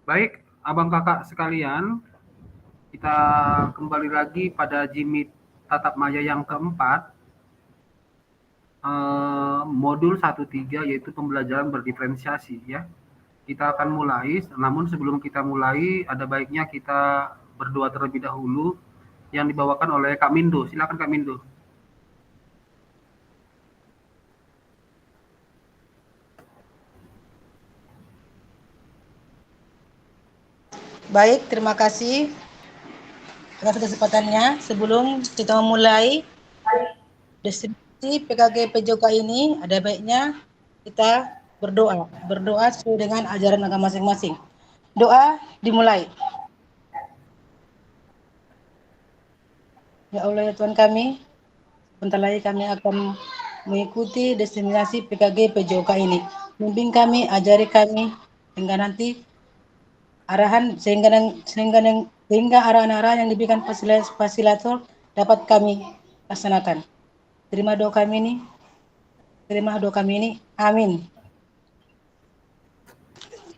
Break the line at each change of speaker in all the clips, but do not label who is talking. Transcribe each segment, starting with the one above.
Baik, abang kakak sekalian, kita kembali lagi pada Jimit Tatap Maya yang keempat, modul 1.3 yaitu pembelajaran berdiferensiasi ya. Kita akan mulai, namun sebelum kita mulai ada baiknya kita berdoa terlebih dahulu yang dibawakan oleh Kak Mindo. Silakan Kak Mindo.
Baik, terima kasih atas kesempatannya. Sebelum kita memulai deskripsi PKG PJOK ini, ada baiknya kita berdoa. Berdoa sesuai dengan ajaran agama masing-masing. Doa dimulai. Ya Allah ya Tuhan kami, sebentar lagi kami akan mengikuti destinasi PKG PJOK ini. Bimbing kami, ajari kami, hingga nanti arahan sehingga arahan-arahan yang diberikan fasilitator dapat kami laksanakan. Terima doa kami ini. Amin.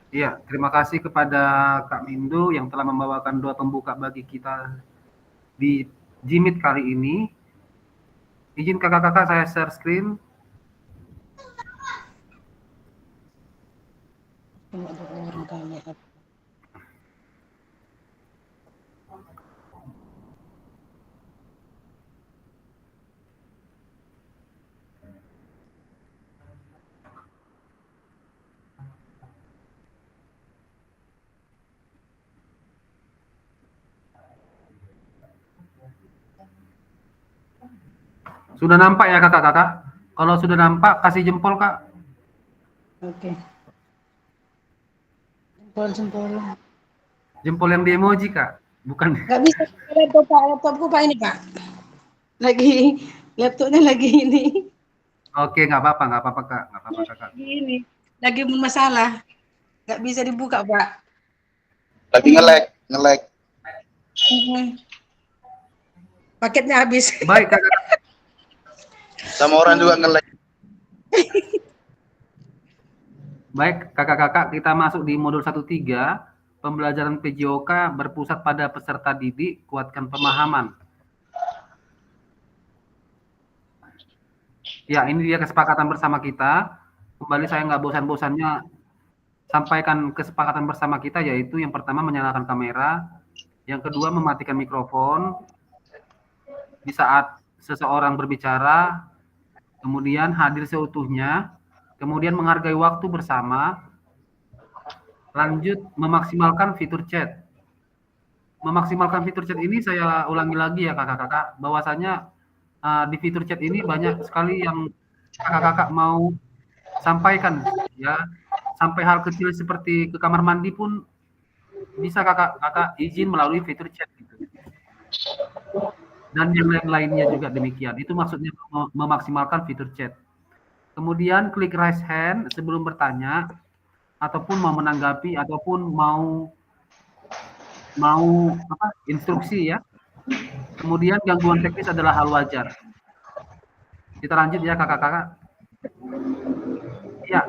Iya, terima kasih kepada Kak Mindo yang telah membawakan doa pembuka bagi kita di Jimit kali ini. Izin kakak-kakak saya share screen. Sudah nampak ya kakak-kakak? Kalau sudah nampak, kasih jempol kak.
Oke. Jempol.
Jempol yang di emoji kak, bukan?
Nggak bisa laptopku Pak ini Pak. Laptopnya lagi ini.
Oke, nggak apa-apa kak, nggak apa-apa kakak.
Ini lagi bermasalah. Nggak bisa dibuka Pak.
Lagi nge-lag.
Paketnya habis.
Baik kakak.
Sama orang juga nge-lag.
Baik kakak-kakak, kita masuk di modul 1.3, pembelajaran PJOK berpusat pada peserta didik, kuatkan pemahaman. Ya, ini dia kesepakatan bersama kita. Kembali saya nggak bosan-bosannya sampaikan kesepakatan bersama kita, yaitu yang pertama menyalakan kamera, yang kedua mematikan mikrofon di saat seseorang berbicara, kemudian hadir seutuhnya, kemudian menghargai waktu bersama, lanjut memaksimalkan fitur chat. Memaksimalkan fitur chat ini saya ulangi lagi ya kakak-kakak, bahwasanya di fitur chat ini banyak sekali yang kakak-kakak mau sampaikan ya, sampai hal kecil seperti ke kamar mandi pun bisa kakak-kakak izin melalui fitur chat gitu. Dan yang lain-lainnya juga demikian. Itu maksudnya memaksimalkan fitur chat. Kemudian klik raise hand sebelum bertanya ataupun mau menanggapi ataupun mau instruksi ya. Kemudian gangguan teknis adalah hal wajar. Kita lanjut ya kakak-kakak. Ya,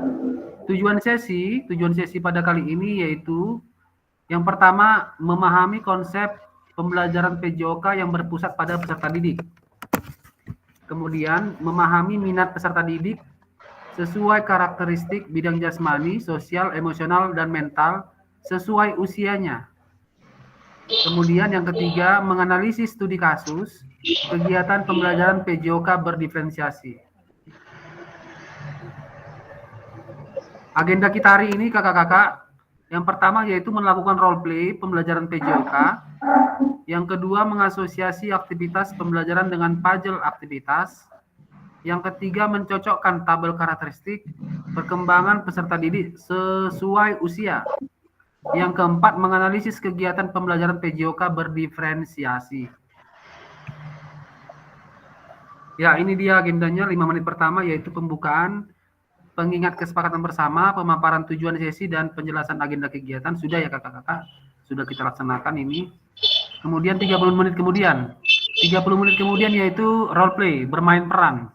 tujuan sesi pada kali ini yaitu yang pertama memahami konsep pembelajaran PJOK yang berpusat pada peserta didik. Kemudian memahami minat peserta didik sesuai karakteristik bidang jasmani, sosial, emosional, dan mental sesuai usianya. Kemudian yang ketiga, menganalisis studi kasus, kegiatan pembelajaran PJOK berdiferensiasi. Agenda kita hari ini kakak-kakak, yang pertama yaitu melakukan role play pembelajaran PJOK, yang kedua mengasosiasi aktivitas pembelajaran dengan puzzle aktivitas, yang ketiga mencocokkan tabel karakteristik perkembangan peserta didik sesuai usia, yang keempat menganalisis kegiatan pembelajaran PJOK berdiferensiasi. Ya, ini dia agendanya 5 menit pertama yaitu pembukaan, pengingat kesepakatan bersama, pemaparan tujuan sesi, dan penjelasan agenda kegiatan. Sudah ya kakak-kakak, sudah kita laksanakan ini. Kemudian 30 menit kemudian yaitu role play, bermain peran.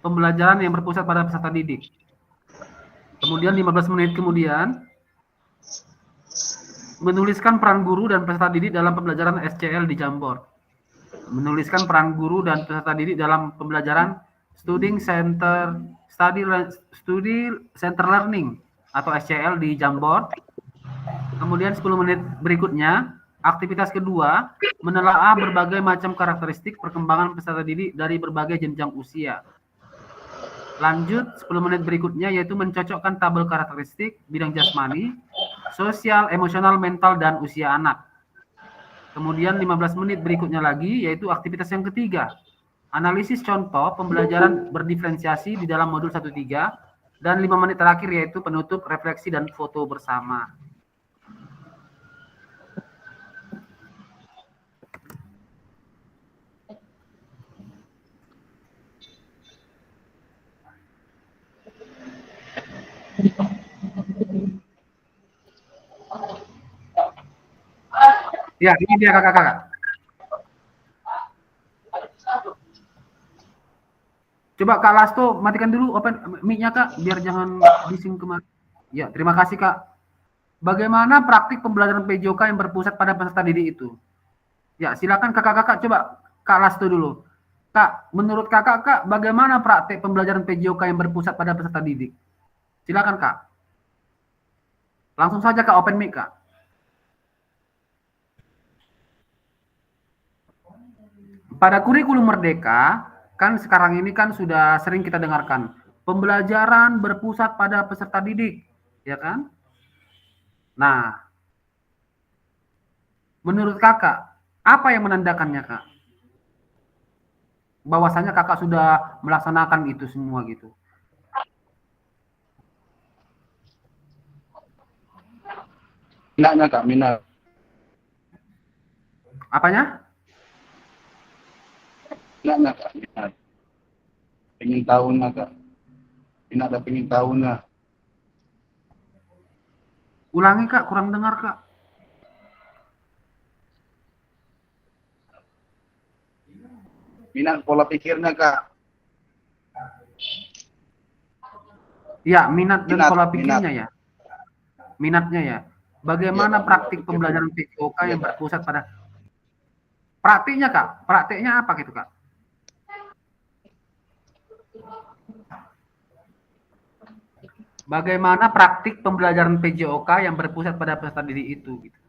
Pembelajaran yang berpusat pada peserta didik. Kemudian 15 menit kemudian Menuliskan peran guru dan peserta didik dalam pembelajaran SCL di Jamboard. Menuliskan peran guru dan peserta didik dalam pembelajaran Study Center Learning atau SCL di Jamboard. Kemudian 10 menit berikutnya, aktivitas kedua, menelaah berbagai macam karakteristik perkembangan peserta didik dari berbagai jenjang usia. Lanjut 10 menit berikutnya yaitu mencocokkan tabel karakteristik bidang jasmani, sosial, emosional, mental, dan usia anak. Kemudian 15 menit berikutnya lagi yaitu aktivitas yang ketiga, analisis contoh pembelajaran berdiferensiasi di dalam modul 1.3, dan 5 menit terakhir yaitu penutup, refleksi, dan foto bersama. Ya, ini dia kakak-kakak. Coba Kak Lasto matikan dulu open mic-nya Kak, biar jangan bising kemarin. Ya, terima kasih Kak. Bagaimana praktik pembelajaran PJOK yang berpusat pada peserta didik itu? Ya, silakan kakak-kakak coba Kak Lasto dulu. Kak, menurut kakak Kak, bagaimana praktik pembelajaran PJOK yang berpusat pada peserta didik? Silakan Kak. Langsung saja Kak open mic Kak. Pada kurikulum Merdeka, kan sekarang ini kan sudah sering kita dengarkan, pembelajaran berpusat pada peserta didik, ya kan? Nah, menurut kakak, apa yang menandakannya Kak? Bahwasanya kakak sudah melaksanakan itu semua gitu.
Minatnya Kak, minat.
Apanya?
Minatnya Kak, minat. Pengen tahunya Kak. Minat dan pengen tahunya.
Ulangi Kak, kurang dengar Kak.
Minat pola pikirnya Kak.
Ya, minat dan pola pikirnya
minat.
ya. Minatnya ya. Bagaimana
Ya,
praktik pembelajaran PJOK
ya,
yang berpusat pada praktiknya Kak? Praktiknya apa gitu Kak? Bagaimana praktik pembelajaran PJOK yang berpusat pada peserta didik itu gitu.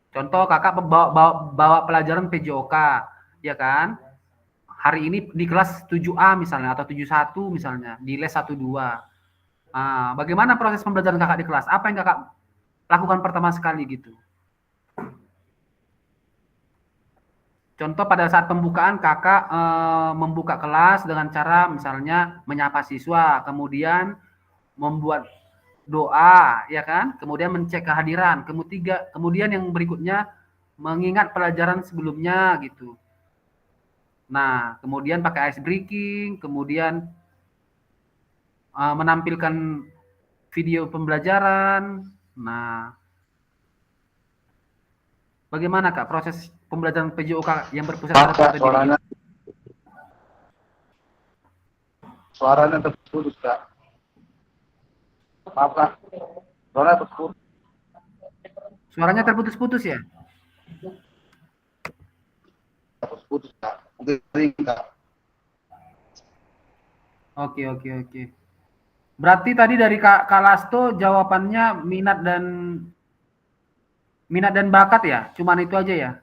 Contoh kakak bawa pelajaran PJOK, ya kan? Hari ini di kelas 7A misalnya atau 71 misalnya, di les 12. Bagaimana proses pembelajaran kakak di kelas? Apa yang kakak lakukan pertama sekali gitu? Contoh pada saat pembukaan kakak membuka kelas dengan cara misalnya menyapa siswa, kemudian membuat doa, ya kan? Kemudian mencek kehadiran. Kemudian yang berikutnya mengingat pelajaran sebelumnya gitu. Nah, kemudian pakai ice breaking, kemudian menampilkan video pembelajaran. Nah, bagaimana Kak proses pembelajaran PJOK yang berpusat pada peserta didik?
Suaranya terputus Kak. Maaf Kak. Suaranya terputus.
Suaranya terputus-putus ya?
Terputus Kak. Gering Kak.
Oke. Berarti tadi dari Kak Lasto jawabannya minat dan bakat ya? Cuman itu aja ya?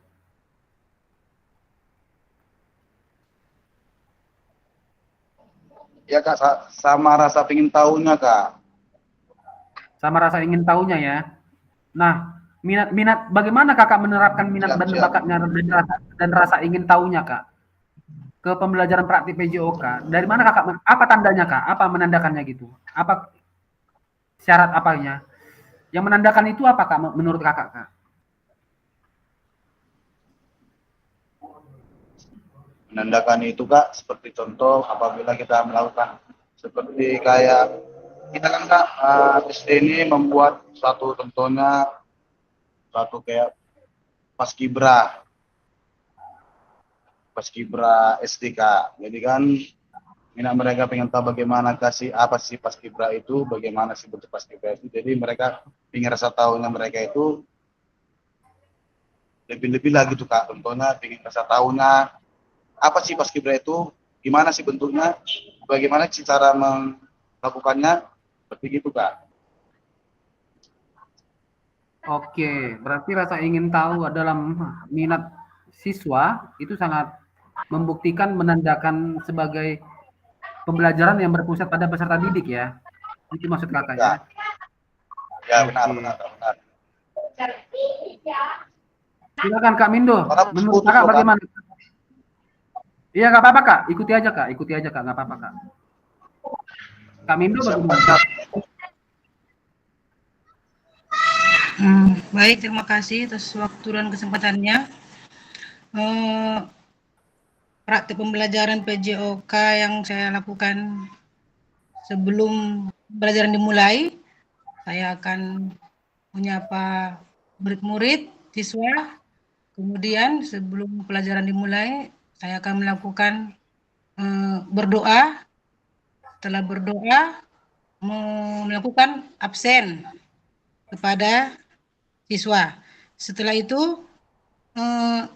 Ya Kak, sama rasa pengen tahunya Kak.
Sama rasa ingin tahunya ya. Nah, minat bagaimana Kakak menerapkan minat dan bakatnya dan rasa ingin tahunya Kak ke pembelajaran praktik PJOK? Dari mana Kakak? Apa tandanya Kak? Apa menandakannya gitu? Apa syarat apanya? Yang menandakan itu apa Kak menurut Kakak Kak?
Menandakan itu Kak, seperti contoh apabila kita melakukan seperti kayak kita kan Kak SD ini membuat suatu contohnya suatu kayak paskibra SD Kak. Jadi kan minat mereka pengen tahu bagaimana apa sih paskibra itu, bagaimana sih bentuk paskibra itu. Jadi mereka ingin rasa tahunya mereka itu lebih-lebih lagi tuh Kak. Contohnya ingin rasa tahunya apa sih paskibra itu, gimana sih bentuknya, bagaimana sih cara melakukannya, seperti gitu Kak.
Oke, berarti rasa ingin tahu dalam minat siswa itu sangat membuktikan, menandakan sebagai pembelajaran yang berpusat pada peserta didik ya? Itu maksud Kakak ya?
Ya benar,
Oke.
benar, benar.
Silakan Kak Mindo,
Karena
menurut
putus
Kakak
loh Kak.
bagaimana? Iya nggak apa-apa Kak, ikuti aja Kak, nggak apa-apa Kak. Kak Mindo bagaimana?
Baik, terima kasih atas waktu dan kesempatannya. Praktik pembelajaran PJOK yang saya lakukan sebelum pembelajaran dimulai, saya akan menyapa murid-murid, siswa. Kemudian sebelum pelajaran dimulai, saya akan melakukan berdoa. Setelah berdoa, melakukan absen kepada siswa. Setelah itu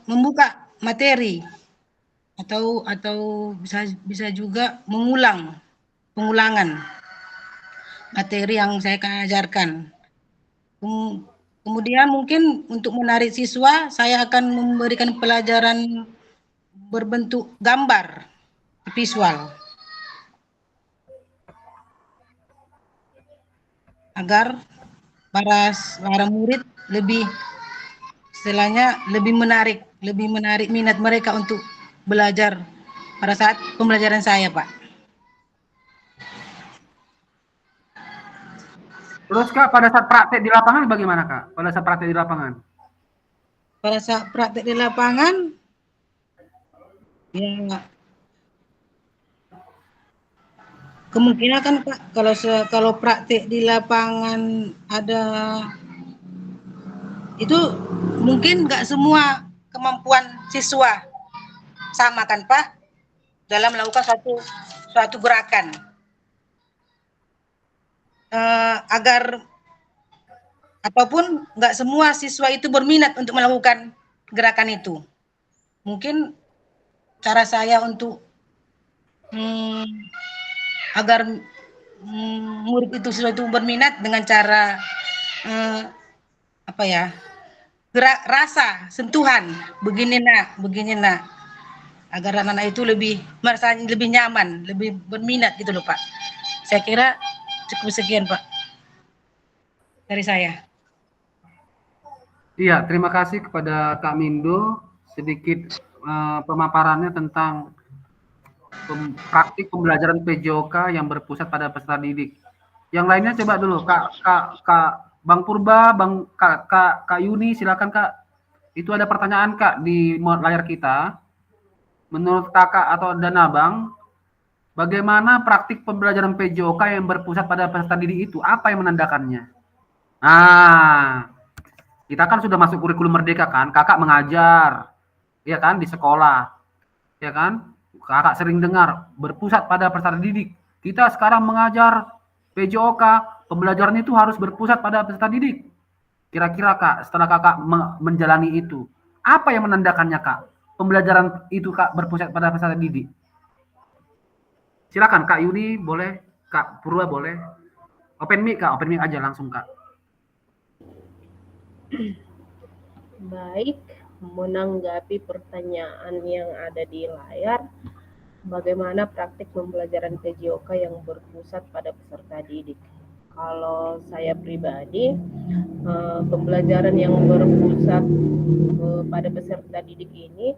membuka materi atau bisa juga pengulangan materi yang saya akan ajarkan. Kemudian mungkin untuk menarik siswa, saya akan memberikan pelajaran berbentuk gambar visual agar para murid lebih menarik minat mereka untuk belajar pada saat pembelajaran saya, Pak.
Terus Kak, pada saat praktek di lapangan bagaimana Kak? Pada saat praktek di lapangan?
Pada saat praktek di lapangan, ya kemungkinan kan Pak, kalau praktek di lapangan ada itu mungkin nggak semua kemampuan siswa sama kan Pak dalam melakukan suatu gerakan agar ataupun nggak semua siswa itu berminat untuk melakukan gerakan itu. Mungkin cara saya untuk agar murid itu siswa itu berminat dengan cara gerak rasa sentuhan begini nak agar anak-anak itu merasa lebih nyaman, lebih berminat gitu loh Pak. Saya kira cukup sekian Pak dari saya.
Iya, terima kasih kepada Kak Mindo sedikit pemaparannya tentang praktik pembelajaran PJOK yang berpusat pada peserta didik. Yang lainnya coba dulu Kak Bang Purba, Kak Yuni, silakan Kak. Itu ada pertanyaan Kak di layar kita. Menurut Kakak atau dan Abang, bagaimana praktik pembelajaran PJOK yang berpusat pada peserta didik itu? Apa yang menandakannya? Nah, kita kan sudah masuk kurikulum merdeka kan, Kakak mengajar, ya kan, di sekolah, ya kan? Kakak sering dengar berpusat pada peserta didik. Kita sekarang mengajar PJOK, pembelajaran itu harus berpusat pada peserta didik. Kira-kira Kak, setelah Kakak menjalani itu, apa yang menandakannya Kak? Pembelajaran itu Kak berpusat pada peserta didik. Silakan Kak Yuni boleh, Kak Purwa boleh. Open mic Kak, open mic aja langsung Kak.
Baik, menanggapi pertanyaan yang ada di layar, bagaimana praktik pembelajaran PJOK yang berpusat pada peserta didik? Kalau saya pribadi, pembelajaran yang berpusat pada peserta didik ini,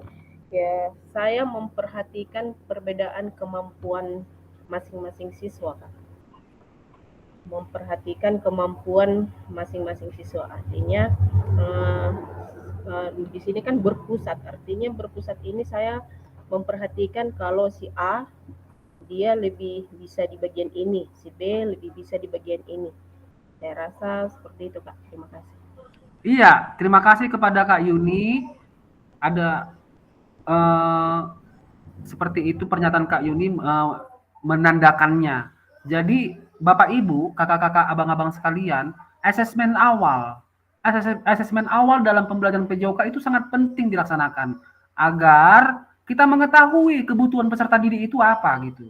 ya saya memperhatikan perbedaan kemampuan masing-masing siswa, Kak. Memperhatikan kemampuan masing-masing siswa, artinya di sini kan berpusat, artinya berpusat ini saya memperhatikan kalau si A dia lebih bisa di bagian ini, si B lebih bisa di bagian ini. Saya rasa seperti itu Kak. Terima kasih.
Iya, terima kasih kepada Kak Yuni. Ada seperti itu pernyataan Kak Yuni menandakannya. Jadi Bapak Ibu, kakak-kakak, abang-abang sekalian, asesmen awal dalam pembelajaran PJOK itu sangat penting dilaksanakan agar kita mengetahui kebutuhan peserta didik itu apa gitu.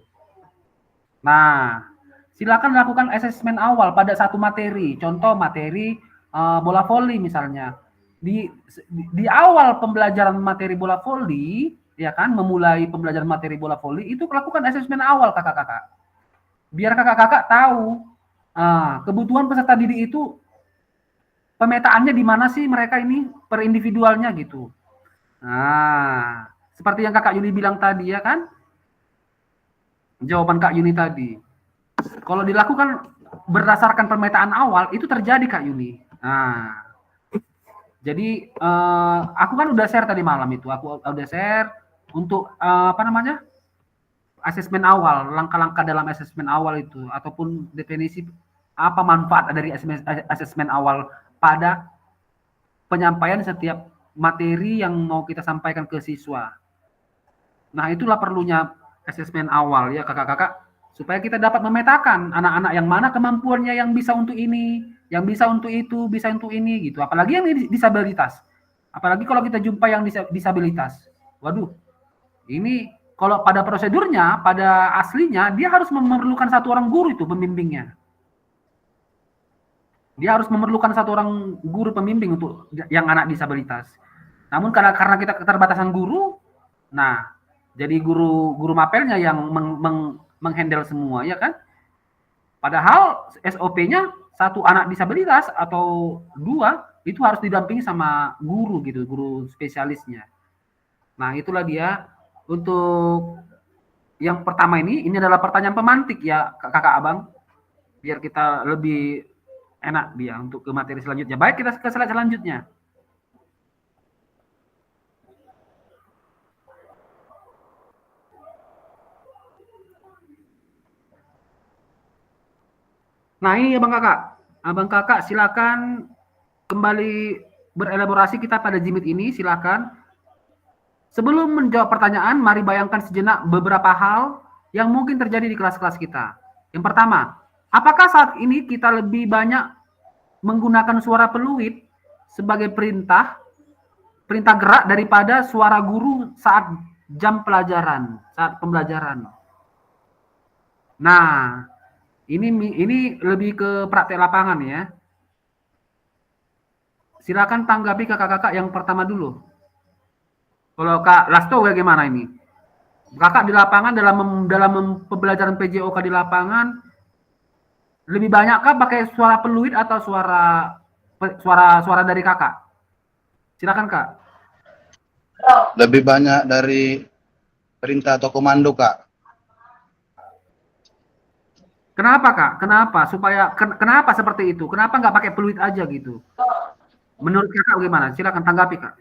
Nah, silakan lakukan asesmen awal pada satu materi. Contoh materi bola voli misalnya. Di awal pembelajaran materi bola voli, ya kan, memulai pembelajaran materi bola voli itu lakukan asesmen awal kakak-kakak. Biar kakak-kakak tahu kebutuhan peserta didik itu pemetaannya di mana sih mereka ini per individualnya gitu. Nah, seperti yang Kakak Yuni bilang tadi ya kan? Jawaban Kak Yuni tadi. Kalau dilakukan berdasarkan pemetaan awal itu terjadi Kak Yuni. Nah, jadi aku kan udah share tadi malam itu. Aku udah share untuk asesmen awal, langkah-langkah dalam asesmen awal itu ataupun definisi apa manfaat dari asesmen awal pada penyampaian setiap materi yang mau kita sampaikan ke siswa. Nah, itulah perlunya asesmen awal ya kakak-kakak, supaya kita dapat memetakan anak-anak yang mana kemampuannya yang bisa untuk ini, yang bisa untuk itu, bisa untuk ini gitu. Apalagi yang disabilitas. Apalagi kalau kita jumpa yang disabilitas. Waduh, ini kalau pada prosedurnya, pada aslinya, dia harus memerlukan satu orang guru itu pembimbingnya. Dia harus memerlukan satu orang guru pembimbing untuk yang anak disabilitas. Namun karena kita keterbatasan guru, nah jadi guru mapelnya yang menghandle semua, ya kan? Padahal SOP-nya satu anak disabilitas atau dua itu harus didampingi sama guru gitu, guru spesialisnya. Nah itulah dia untuk yang pertama ini adalah pertanyaan pemantik ya kakak abang, biar kita lebih enak dia untuk ke materi selanjutnya. Baik, kita ke slide selanjutnya. Nah ini abang kakak silakan kembali berelaborasi kita pada jimit ini, silakan. Sebelum menjawab pertanyaan, mari bayangkan sejenak beberapa hal yang mungkin terjadi di kelas-kelas kita. Yang pertama, apakah saat ini kita lebih banyak menggunakan suara peluit sebagai perintah gerak daripada suara guru saat jam pelajaran, saat pembelajaran? Nah, ini lebih ke praktek lapangan ya. Silakan tanggapi kakak-kakak yang pertama dulu. Kalau Kak Lasto bagaimana ini? Kakak di lapangan dalam pembelajaran PJOK di lapangan lebih banyakkah pakai suara peluit atau suara dari kakak? Silakan Kak.
Lebih banyak dari perintah atau komando Kak.
Kenapa Kak? Kenapa seperti itu? Kenapa nggak pakai peluit aja gitu? Menurut kakak bagaimana? Silakan tanggapi Kak.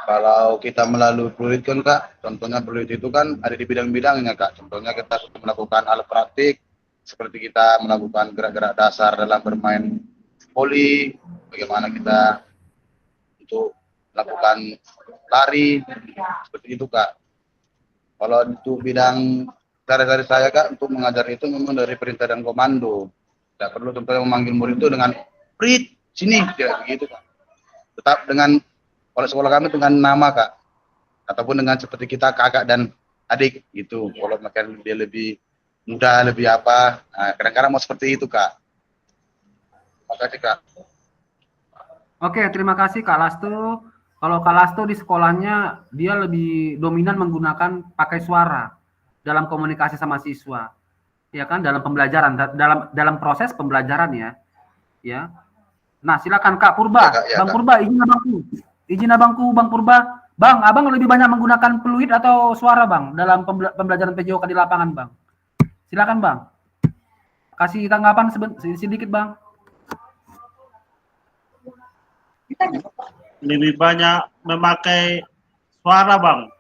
Kalau kita melalui fluid kan Kak, contohnya fluid itu kan ada di bidang-bidangnya Kak. Contohnya kita sudah melakukan alat praktik, seperti kita melakukan gerak-gerak dasar dalam bermain voli, bagaimana kita untuk melakukan lari, seperti itu Kak. Kalau itu bidang dari saya Kak, untuk mengajar itu memang dari perintah dan komando. Tidak perlu contohnya memanggil murid itu dengan Prit, sini, tidak begitu Kak. Tetap dengan, kalau sekolah kami dengan nama Kak, ataupun dengan seperti kita kakak dan adik gitu. Kalau makan dia lebih muda, lebih apa, nah, kadang-kadang mau seperti itu Kak. Terima kasih Kak.
Oke, terima kasih Kak Lasto. Kalau Kak Lasto di sekolahnya dia lebih dominan menggunakan pakai suara dalam komunikasi sama siswa, ya kan, dalam pembelajaran, dalam proses pembelajaran ya. Nah, silakan Kak Purba, ya, Kak, ya, Bang Kak. Purba, izin abangku, Bang Purba. Bang, abang lebih banyak menggunakan peluit atau suara Bang dalam pembelajaran PJOK di lapangan Bang? Silakan Bang. Kasih tanggapan sedikit Bang.
Lebih banyak memakai suara Bang.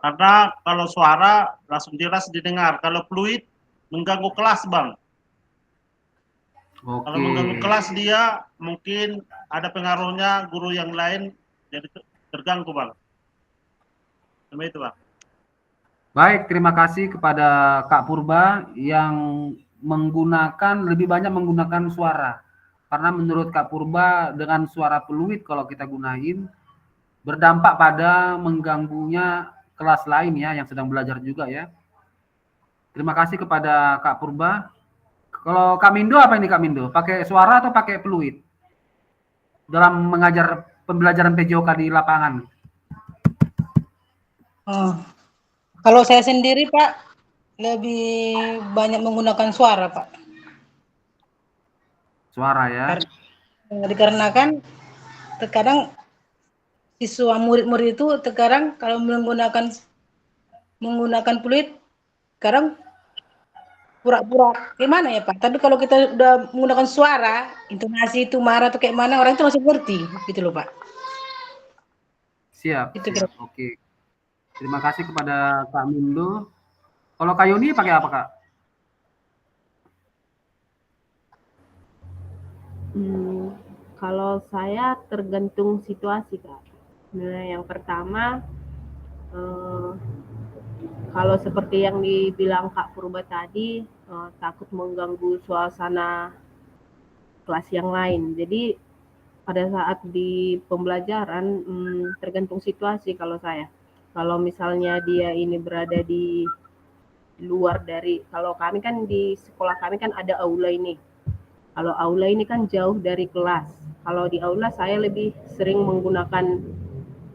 Karena kalau suara langsung jelas didengar. Kalau fluid mengganggu kelas Bang. Kalau mengganggu kelas dia mungkin ada pengaruhnya guru yang lain, jadi terganggu Bang. Cuma itu Bang.
Baik, terima kasih kepada Kak Purba yang lebih banyak menggunakan suara. Karena menurut Kak Purba dengan suara peluit kalau kita gunain berdampak pada mengganggunya kelas lain ya yang sedang belajar juga ya. Terima kasih kepada Kak Purba. Kalau Kak Mindo apa ini Kak Mindo? Pakai suara atau pakai peluit? Dalam mengajar pembelajaran PJOK di lapangan.
Oh. Kalau saya sendiri Pak, lebih banyak menggunakan suara Pak.
Suara ya.
Dikarenakan terkadang siswa murid-murid itu terkadang kalau menggunakan peluit, sekarang pura-pura gimana ya Pak. Tapi kalau kita udah menggunakan suara, intonasi itu marah atau kayak mana, orang itu langsung ngerti gitu loh Pak.
Siap,
Itu
siap. Oke. Terima kasih kepada Kak Mindo. Kalau Kak Yuni pakai apa Kak?
Kalau saya tergantung situasi Kak. Nah, yang pertama kalau seperti yang dibilang Kak Purba tadi, takut mengganggu suasana kelas yang lain. Jadi pada saat di pembelajaran tergantung situasi kalau saya. Kalau misalnya dia ini berada di luar dari, kalau kami kan di sekolah kami kan ada aula ini. Kalau aula ini kan jauh dari kelas. Kalau di aula saya lebih sering menggunakan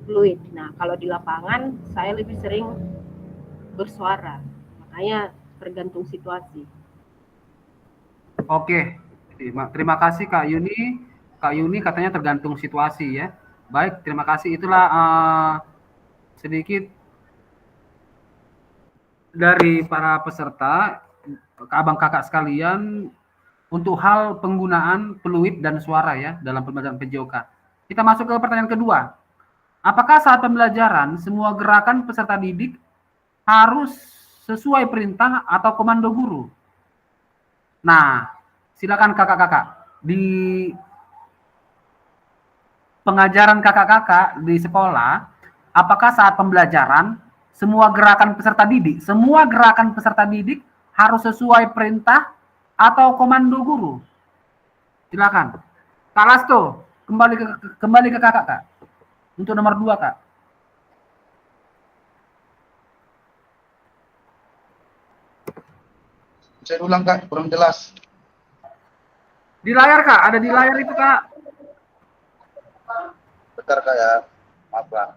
fluid. Nah, kalau di lapangan saya lebih sering bersuara. Makanya tergantung situasi.
Oke. Terima kasih Kak Yuni. Kak Yuni katanya tergantung situasi ya. Baik, terima kasih. Itulah sedikit dari para peserta, abang kakak sekalian, untuk hal penggunaan peluit dan suara ya dalam pembelajaran PJOK. Kita masuk ke pertanyaan kedua. Apakah saat pembelajaran semua gerakan peserta didik harus sesuai perintah atau komando guru? Nah, silakan kakak-kakak. Di pengajaran kakak-kakak di sekolah, apakah saat pembelajaran semua gerakan peserta didik harus sesuai perintah atau komando guru? Silakan. Kak Lasto, kembali ke kakak, Kak. Untuk nomor 2, Kak.
Saya ulang Kak, kurang jelas.
Di layar, Kak. Ada di layar itu, Kak.
Bentar Kak ya, maaf Kak.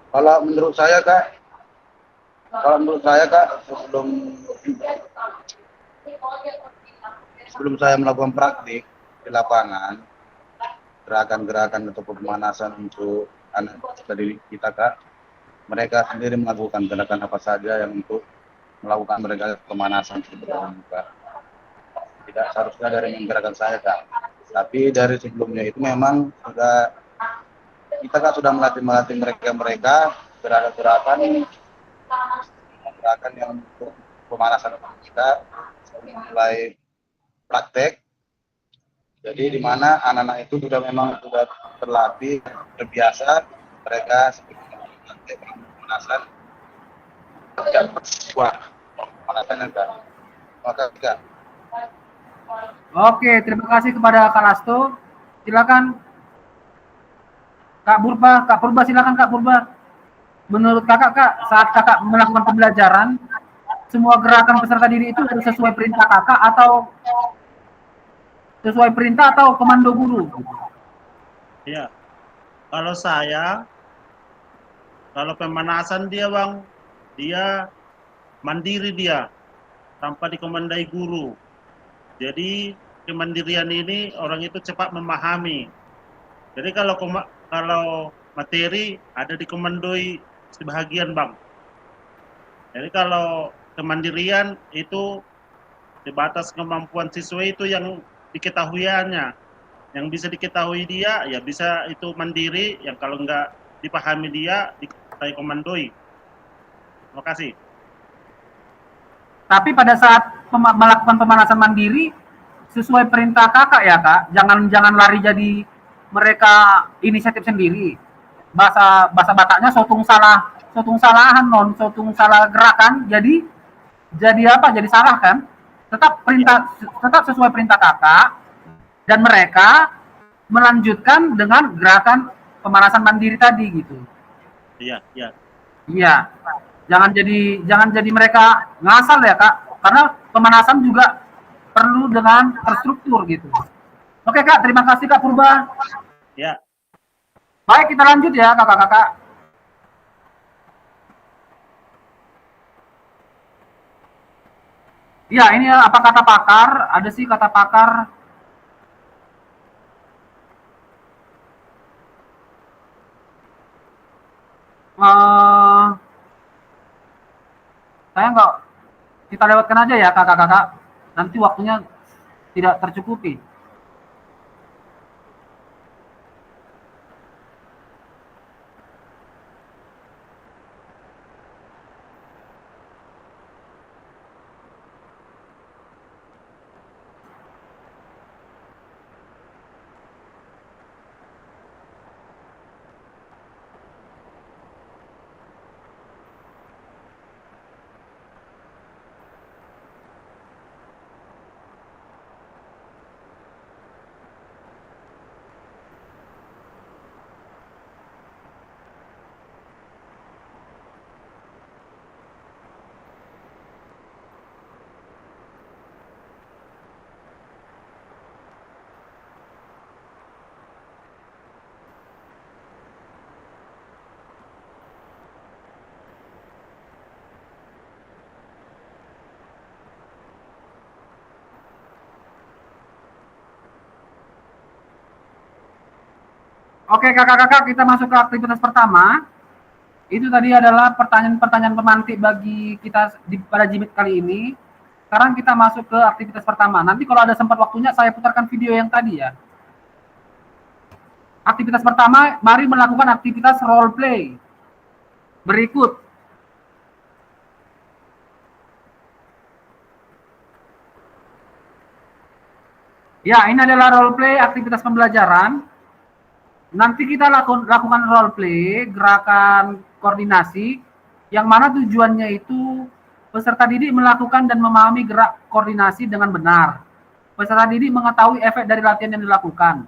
Kalau menurut saya Kak, sebelum saya melakukan praktik di lapangan, gerakan-gerakan atau pemanasan untuk anak didik kita Kak, mereka sendiri melakukan gerakan apa saja yang untuk melakukan mereka pemanasan sebelumnya Kak. Tidak seharusnya dari gerakan saya Kak, tapi dari sebelumnya itu memang kita kan sudah melatih mereka gerakan yang untuk pemanasan kita mulai praktek. Jadi di mana anak-anak itu sudah terlatih, terbiasa, mereka seperti pemanasan pemanasan kan. Maka Kak.
Oke, terima kasih kepada Kak Lasto. Silakan Kak Purba, silakan Kak Purba. Menurut kakak, Kak, saat kakak melakukan pembelajaran, semua gerakan peserta didik itu harus sesuai perintah kakak atau komando guru?
Iya. Kalau pemanasan dia Bang, dia mandiri dia, tanpa dikomandai guru. Jadi kemandirian ini orang itu cepat memahami. Jadi kalau materi ada dikomandoi sebahagian Bang. Jadi kalau kemandirian itu sebatas kemampuan siswa itu yang diketahuiannya. Yang bisa diketahui dia, ya bisa itu mandiri, yang kalau nggak dipahami dia, saya komandoi. Terima kasih.
Tapi pada saat melakukan pemanasan mandiri, sesuai perintah kakak ya kak, jangan lari jadi mereka inisiatif sendiri. Bahasa Bataknya sotung salahan non, sotung salah gerakan, jadi apa? Jadi salah kan? Tetap sesuai perintah kakak dan mereka melanjutkan dengan gerakan pemanasan mandiri tadi gitu.
Iya, iya.
Iya. Jangan jadi mereka ngasal ya kak, karena pemanasan juga perlu dengan terstruktur gitu. Oke kak, terima kasih kak Purba.
Ya.
Baik, kita lanjut ya kakak-kakak. Ya, ini apa kata pakar? Ada sih kata pakar. Saya nggak, kita lewatkan aja ya kakak-kakak. Nanti waktunya tidak tercukupi. Oke kakak-kakak, kita masuk ke aktivitas pertama. Itu tadi adalah pertanyaan-pertanyaan pemantik bagi kita pada Jimit kali ini. Sekarang kita masuk ke aktivitas pertama. Nanti kalau ada sempat waktunya saya putarkan video yang tadi ya. Aktivitas pertama, mari melakukan aktivitas role play. Berikut. Ya, ini adalah role play aktivitas pembelajaran. Nanti kita lakukan role play, gerakan koordinasi, yang mana tujuannya itu peserta didik melakukan dan memahami gerak koordinasi dengan benar. Peserta didik mengetahui efek dari latihan yang dilakukan.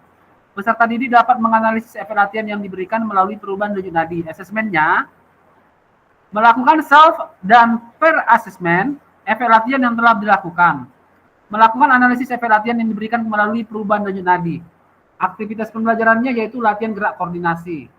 Peserta didik dapat menganalisis efek latihan yang diberikan melalui perubahan denyut nadi. Asesmennya, melakukan self dan peer assessment efek latihan yang telah dilakukan. Melakukan analisis efek latihan yang diberikan melalui perubahan denyut nadi. Aktivitas pembelajarannya yaitu latihan gerak koordinasi.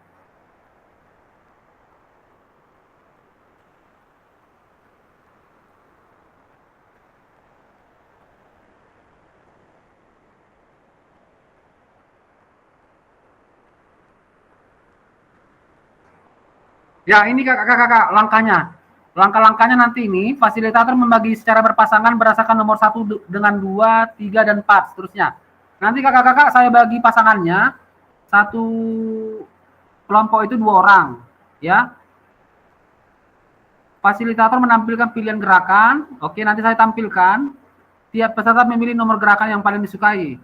Ya, ini kakak-kakak langkahnya. Langkah-langkahnya nanti ini, fasilitator membagi secara berpasangan berdasarkan nomor 1 dengan 2, 3, dan 4, seterusnya. Nanti kakak-kakak saya bagi pasangannya, satu kelompok itu 2 orang, ya. Fasilitator menampilkan pilihan gerakan, oke nanti saya tampilkan. Tiap peserta memilih nomor gerakan yang paling disukai.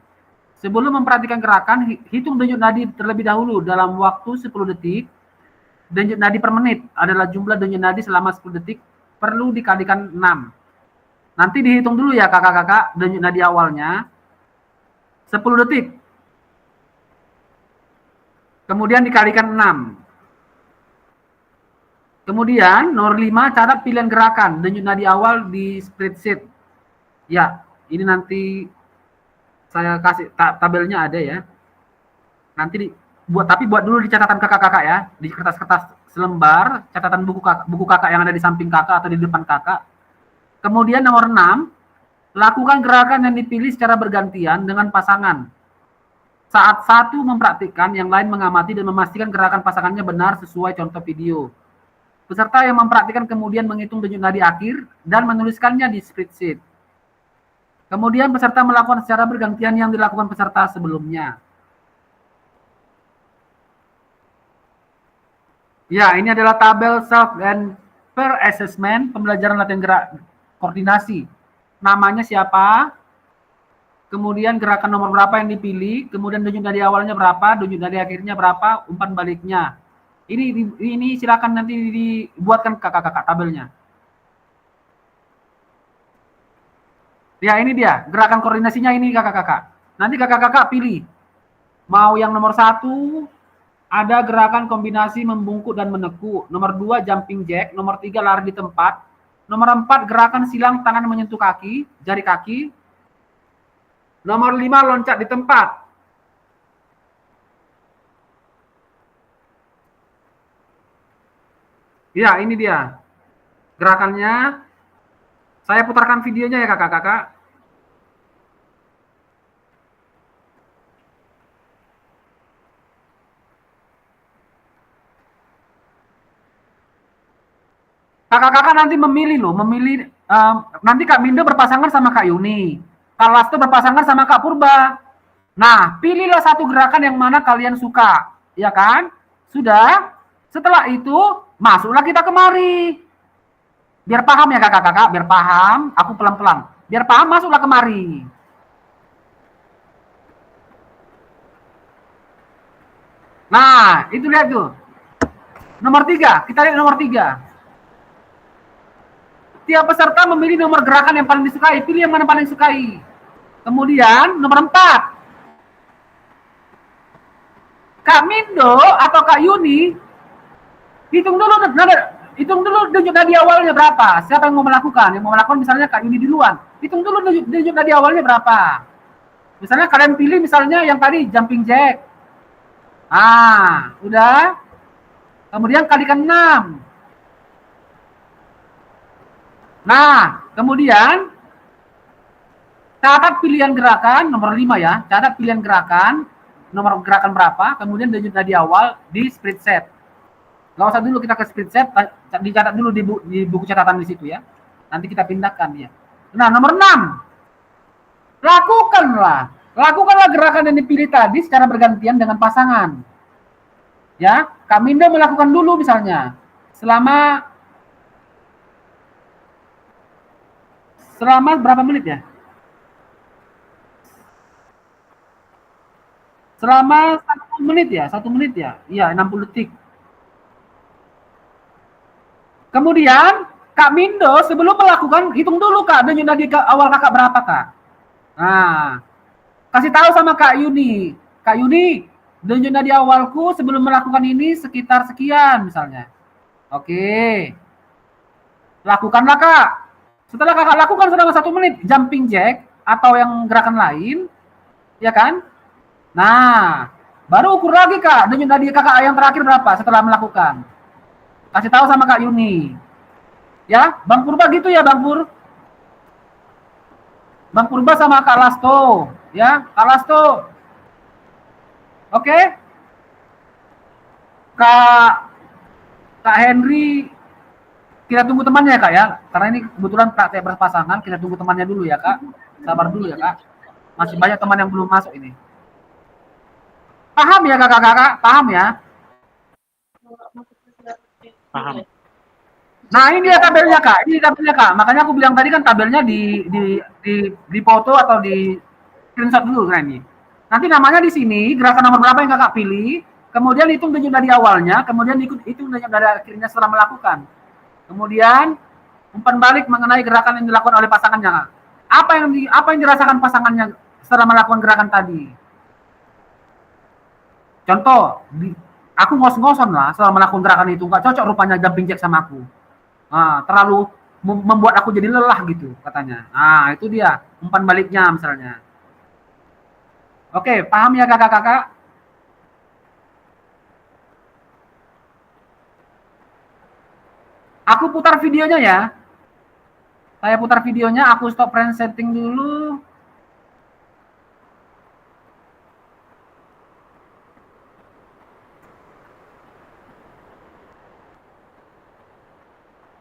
Sebelum memperhatikan gerakan, hitung denyut nadi terlebih dahulu dalam waktu 10 detik. Denyut nadi per menit adalah jumlah denyut nadi selama 10 detik, perlu dikalikan 6. Nanti dihitung dulu ya kakak-kakak, denyut nadi awalnya. 10 detik. Kemudian dikalikan 6. Kemudian nomor 5, cara pilihan gerakan denyut nadi awal di spreadsheet. Ya, ini nanti saya kasih tabelnya ada ya. Nanti buat dulu di catatan kakak-kakak ya, di kertas-kertas selembar, catatan buku kakak yang ada di samping kakak atau di depan kakak. Kemudian nomor 6, lakukan gerakan yang dipilih secara bergantian dengan pasangan. Saat satu mempraktikkan, yang lain mengamati dan memastikan gerakan pasangannya benar sesuai contoh video. Peserta yang mempraktikkan kemudian menghitung denyut nadi akhir dan menuliskannya di spreadsheet. Kemudian peserta melakukan secara bergantian yang dilakukan peserta sebelumnya. Ya, ini adalah tabel self and per assessment, pembelajaran latihan gerak koordinasi. Namanya siapa, kemudian gerakan nomor berapa yang dipilih, kemudian denyut nadi awalnya berapa, denyut nadi akhirnya berapa, umpan baliknya. Ini silakan nanti dibuatkan kakak-kakak tabelnya. Ya, ini dia gerakan koordinasinya ini kakak-kakak. Nanti kakak-kakak pilih mau yang nomor 1 ada gerakan kombinasi membungkuk dan menekuk. Nomor 2 jumping jack. Nomor 3 lari di tempat. Nomor 4 gerakan silang tangan menyentuh kaki, jari kaki. Nomor 5 loncat di tempat. Ya, ini dia gerakannya. Saya putarkan videonya ya kakak-kakak. Kakak-kakak nanti memilih loh, nanti Kak Mindo berpasangan sama Kak Yuni, Kak Lasto berpasangan sama Kak Purba. Nah, pilihlah satu gerakan yang mana kalian suka, ya kan? Sudah. Setelah itu, masuklah kita kemari. Biar paham ya kakak-kakak, biar paham, aku pelan-pelan. Biar paham, masuklah kemari. Nah, itu lihat tuh. Nomor 3, kita lihat nomor 3. Tiap peserta memilih nomor gerakan yang paling disukai. Pilih yang mana paling disukai. Kemudian nomor 4. Kak Mindo atau Kak Yuni, hitung dulu denyut nadi awalnya berapa. Siapa yang mau melakukan? Yang mau melakukan misalnya Kak Yuni duluan. Hitung dulu denyut nadi awalnya berapa. Misalnya kalian pilih misalnya yang tadi jumping jack. Ah, udah. Kemudian kalikan 6. Nah, kemudian catat pilihan gerakan nomor 5 ya. Catat pilihan gerakan, nomor gerakan berapa, kemudian denyut nadi awal di spreadsheet. Nggak usah dulu kita ke spreadsheet, dicatat dulu di buku catatan di situ ya. Nanti kita pindahkan ya. Nah, nomor 6. Lakukanlah gerakan yang dipilih tadi secara bergantian dengan pasangan. Ya, Kak Mindo melakukan dulu misalnya. Selama berapa menit ya? Selama 1 menit ya? 1 menit ya? Iya, 60 detik. Kemudian, Kak Mindo sebelum melakukan, hitung dulu Kak, denyut nadi awal kakak berapa Kak? Nah, kasih tahu sama Kak Yuni. Kak Yuni, denyut nadi awalku sebelum melakukan ini sekitar sekian misalnya. Oke. Lakukanlah Kak. Setelah kakak lakukan selama 1 menit jumping jack atau yang gerakan lain, ya kan? Nah, baru ukur lagi Kak, denyut nadi kakak yang terakhir berapa setelah melakukan. Kasih tahu sama Kak Yuni. Ya, Bang Purba gitu ya Bang Pur. Bang Purba sama Kak Lasto, ya, Kak Lasto. Oke? Kak Henry, kita tunggu temannya ya Kak ya, karena ini kebetulan praktek berpasangan, kita tunggu temannya dulu ya Kak. Sabar dulu ya Kak. Masih banyak teman yang belum masuk ini. Paham ya kakak-kakak? Paham ya?
Paham.
Nah, ini dia tabelnya Kak. Ini tabelnya Kak. Makanya aku bilang tadi kan tabelnya di foto atau di screenshot dulu kan ini. Nanti namanya di sini, gerakan nomor berapa yang Kakak pilih, kemudian hitung denyut nadi awalnya, kemudian hitung denyut nadi akhirnya setelah melakukan. Kemudian umpan balik mengenai gerakan yang dilakukan oleh pasangannya. Kak. Apa yang dirasakan pasangannya setelah melakukan gerakan tadi? Contoh, aku ngos-ngoson lah setelah melakukan gerakan itu, nggak cocok rupanya jumping jack sama aku. Nah, terlalu membuat aku jadi lelah gitu katanya. Nah, itu dia umpan baliknya misalnya. Oke, paham ya kakak-kakak? Aku putar videonya ya. Saya putar videonya, aku stop setting dulu.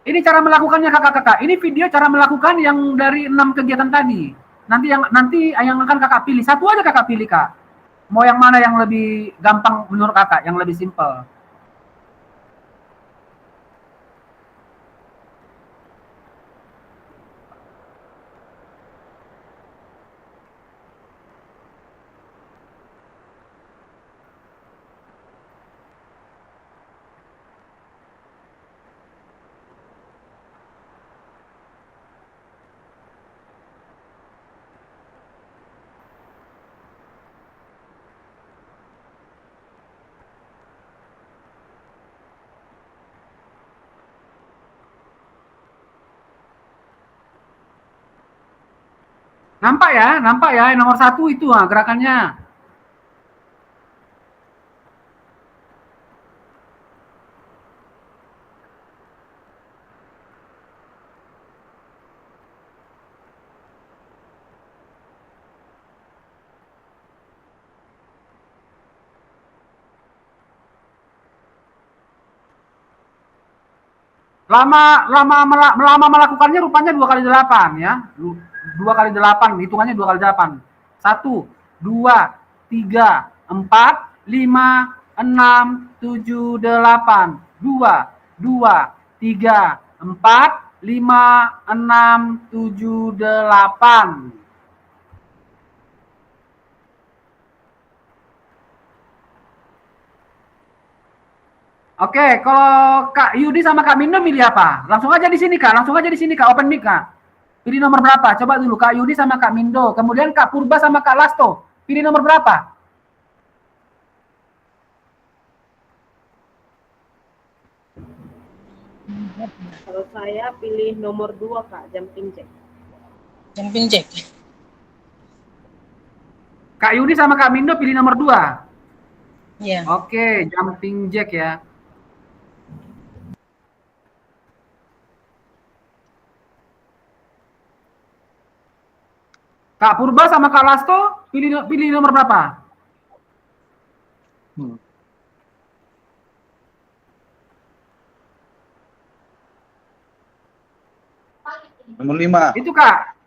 Ini cara melakukannya kakak-kakak. Ini video cara melakukan yang dari 6 kegiatan tadi. Nanti yang akan kakak pilih. Satu aja kakak pilih Kak. Mau yang mana yang lebih gampang menurut kakak, yang lebih simple. Nampak ya, yang nomor 1 itu gerakannya. Lama melakukannya rupanya 2 kali 8 ya. 2 kali 8, hitungannya 2 kali 8. 1, 2, 3, 4, 5, 6, 7, 8. 2, 2, 3, 4, 5, 6, 7, 8. Oke, kalau Kak Yudi sama Kak Mindo milih apa? Langsung aja di sini Kak, open mic Kak. Pilih nomor berapa? Coba dulu Kak Yudi sama Kak Mindo, kemudian Kak Purba sama Kak Lasto. Pilih nomor berapa?
Kalau saya pilih nomor 2 Kak, jumping jack.
Jumping jack.
Kak Yudi sama Kak Mindo pilih nomor 2.
Iya.
Oke, jumping jack ya. Kak Purba sama Kak Lasto pilih nomor berapa?
Nomor 5.
Itu Kak.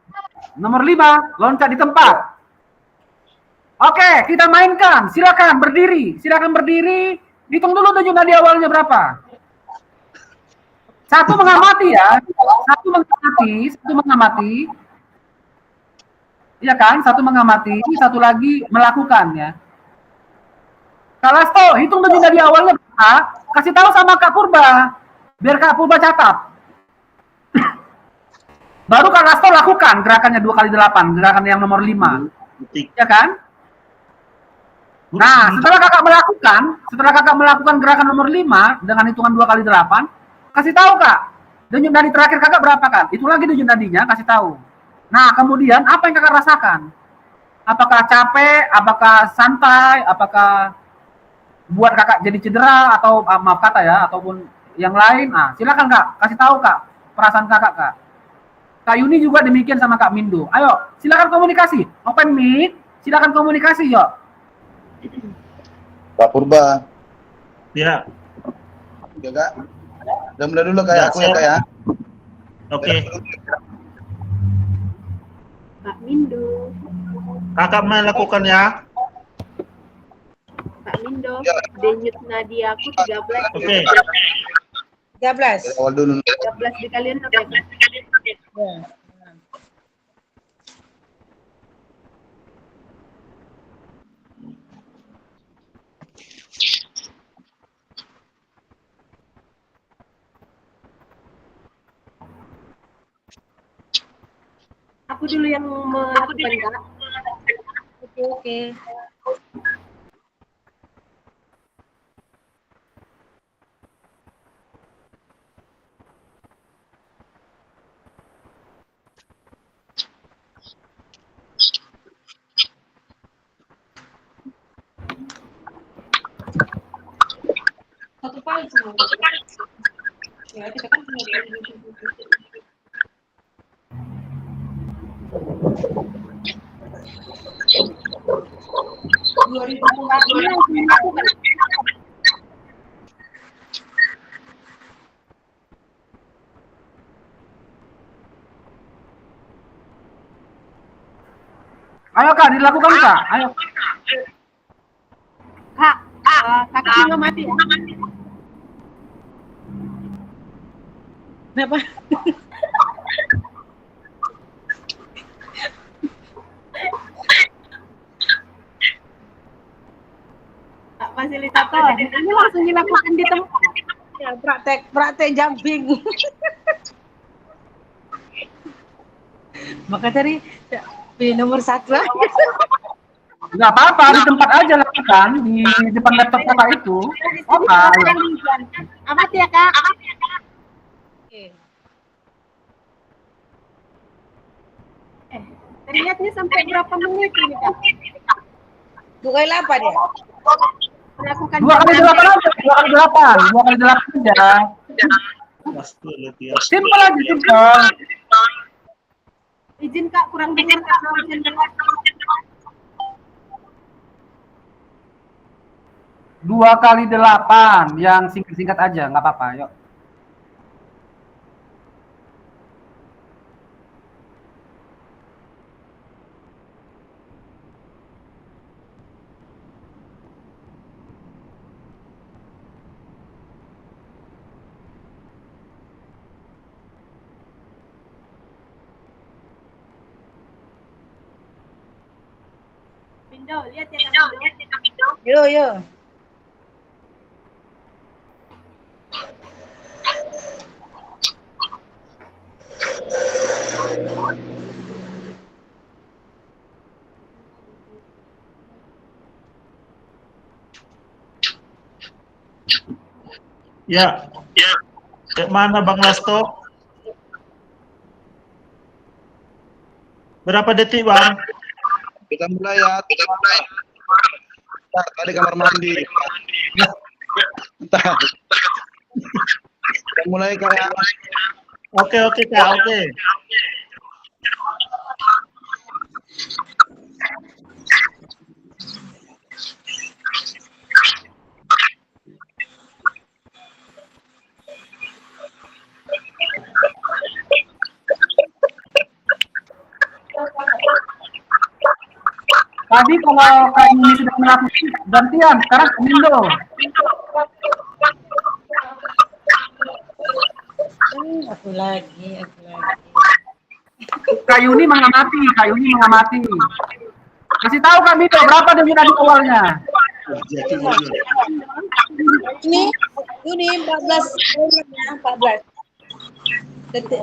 Nomor 5, loncat di tempat. Oke, kita mainkan. Silakan berdiri. Hitung dulu denyut nadi awalnya berapa. 1 mengamati ya. 1 mengamati. Iya kan? 1 mengamati, 1 lagi melakukan ya. Kak Lasto, hitung denyut nadi awalnya berapa? Kasih tahu sama Kak Purba. Biar Kak Purba catat. Baru Kak Lasto lakukan gerakannya 2 kali 8, gerakan yang nomor 5. Ya kan? Nah, setelah kakak melakukan gerakan nomor 5 dengan hitungan 2 kali 8, kasih tahu Kak, denyut nadi terakhir kakak berapa kan? Itu lagi denyut nadinya, kasih tahu. Nah, kemudian apa yang kakak rasakan? Apakah capek, apakah santai, apakah buat kakak jadi cedera, atau maaf kata ya, ataupun yang lain? Nah, silakan Kak, kasih tahu Kak, perasaan kakak Kak. Kak Yuni juga demikian sama Kak Mindo. Ayo, silakan komunikasi. Open mic, silakan komunikasi, yuk.
Pak Purba.
Ya.
Ya Kak. Udah mulai dulu Kak, aku ya Kak ya.
Oke.
Kak Mindo.
Kakak melakukan ya.
Kak Mindo, denyut nadi aku 13.
Oke.
13.
Awal dulu.
13 dikalian apa ya?
Ya.
Aku dulu yang melakukan Kak.
Oke. Satu kali semua. Ya, kita kan punya
Ayo Kak, dilakukan Kak. Ayo.
Kak, kakak mengamati ya?
Kenapa?
Kak fasilitator, ini langsung dilakukan di tempat.
Ya, praktek jumping. Maka tadi pilih nomor 1 aja.
Nggak apa-apa, di tempat aja lakukan, di depan laptop kakak itu. Apa?
Amati ya Kak.
Oke.
Terlihatnya sampai berapa menit ini Kak?
2 kali 8 ya?
Melakukan
2 kali 8 aja, 2 kali 8. 2 kali 8 aja.
Lasto latihan.
Simpel aja, simpel.
izin Kak kurang dengar Kak. Izin dengar.
2 kali 8 yang singkat-singkat aja, nggak apa-apa. Yuk.
Pindo, lihat ya Kak.
Yo.
Ya. Kayak mana Bang Lasto? Berapa detik Bang?
Kita mulai ya. Tadi kamar mandi. Bentar. Kita mulai kayak.
Oke Kak, oke.
Tadi kalau kami sudah melakukan gantian, sekarang Mindo.
Aku lagi.
Kak Yuni mengamati. Kasih tahu Kak Mindo berapa dia tadi awalnya.
Ini 14 detik.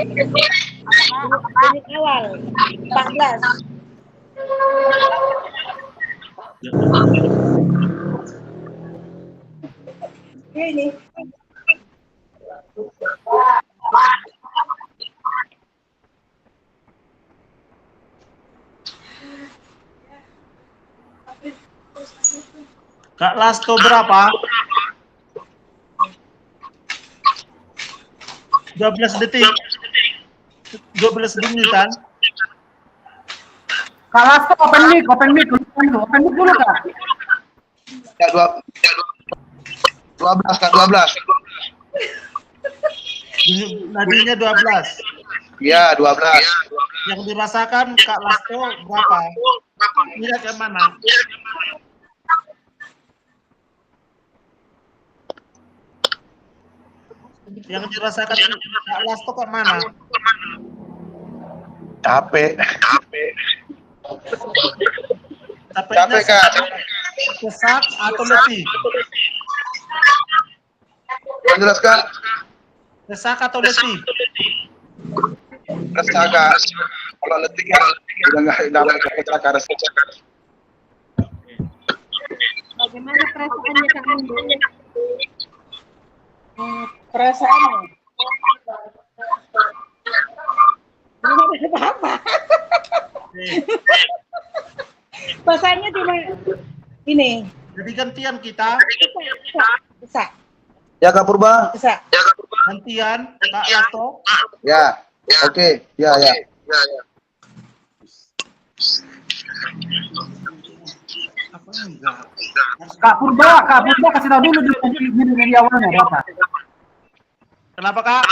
Detik awal 14. Ini.
Kak Lasto berapa? 12 detik. 12 menitan.
Kak Lasto open mic dulu Kak.
Ya, 12 Kak, 12.
Nadinya 12.
Iya, 12.
Yang dirasakan Kak Lasto berapa? Lihat yang mana? Yang dirasakan Kak Lasto ke mana?
Capek.
Capeknya
Capek Kak.
sesak atau letih?
Yang jelas Kak.
Sesak atau letih?
Resah Kak. Kalau letih kan udah nggak dapat kecelakaan.
Bagaimana perasaannya Kak Mindo?
Perasaannya. Belum ada apa-apa. Perasaannya cuma ini.
Jadi gantian kita.
Bisa.
Ya Kak Purba.
Gantian Kak Lasto.
Ya. Oke. Ya.
Kak Purba kasih tahu dulu di awalnya berapa.
Kenapa Kak?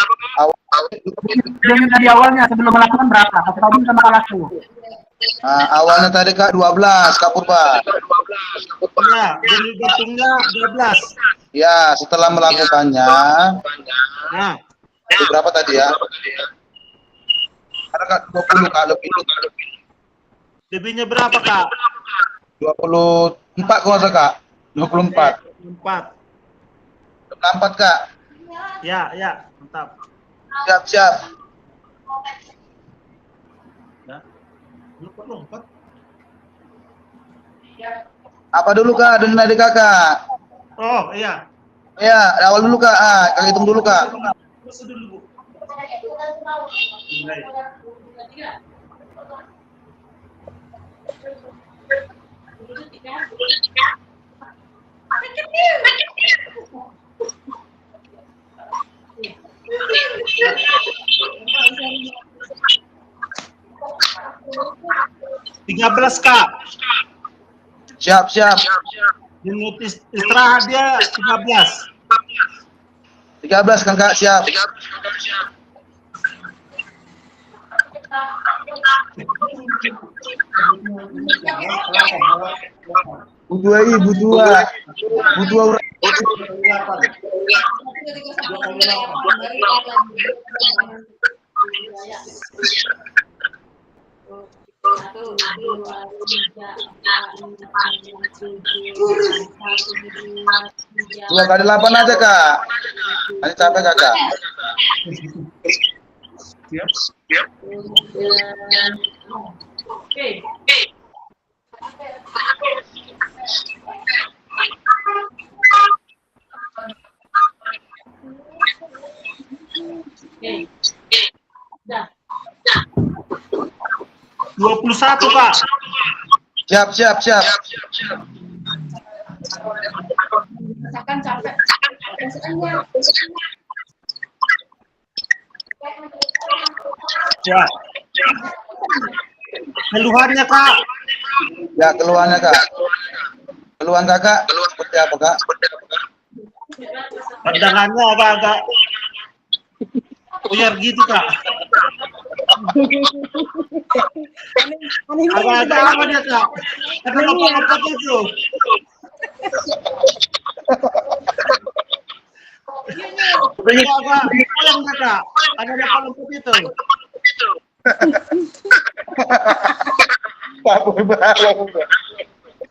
Dari awalnya sebelum melakukan berapa? Kasih tahu dulu sama Kak Lasto.
Awalnya tadi Kak 12 Kak Purba.
Ya, jadi jantungnya 12.
Ya, setelah melakukannya
Nah,
itu berapa tadi ya? Ada Kak 20 Kak lebih.
lebihnya berapa Kak?
24 kalau nggak Kak. 24.
4.
64 Kak.
Ya, mantap.
Siap.
Ya. Lompat.
Apa dulu Kak? Dan adik Kakak.
Oh, iya.
Ya, awal dulu Kak. Kakak hitung dulu Kak.
Tiga belas Kak.
Siap.
Denyut istirahat dia 13.
13 kan Kak, siap. Budua orang. Dua kali 8 aja Kak. Nanti capek Kakak.
Siap.
Oke. Dah.
21 Kak.
Siap.
Rasakan capek. Rasakannya.
Ya. Keluhannya Kak.
Ya, keluhannya Kak. Keluhan Kakak seperti apa Kak?
Pandangannya agak-agak buyar gitu Kak. Agak-agak apa dia Kak? Ada lompat-lompat itu. Agak goyang Kak. Ada lompat-lompat itu.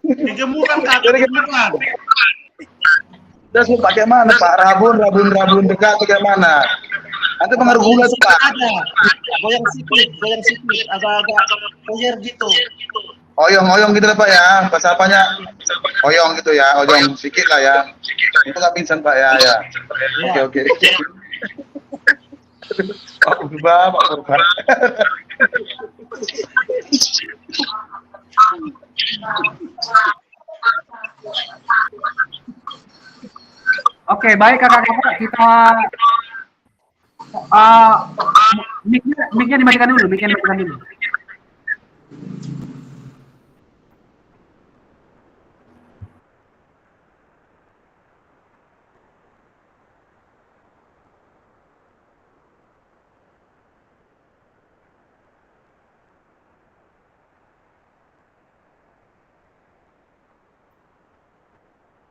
Digemukan Kak, digemukan.
Terus mau pakai mana Pak? Rabun dekat bagaimana? Nanti pengaruh gula tuh Pak.
Ada. Goyang sikit, agak-agak buyar gitu.
Oyong gitu lah Pak ya. Bahasa apanya? Oyong gitu ya, oyong sedikit lah ya. Itu nggak pingsan Pak ya. Oke. Pak Purba.
Oke, baik kakak-kakak, kita mic-nya dimatikan dulu.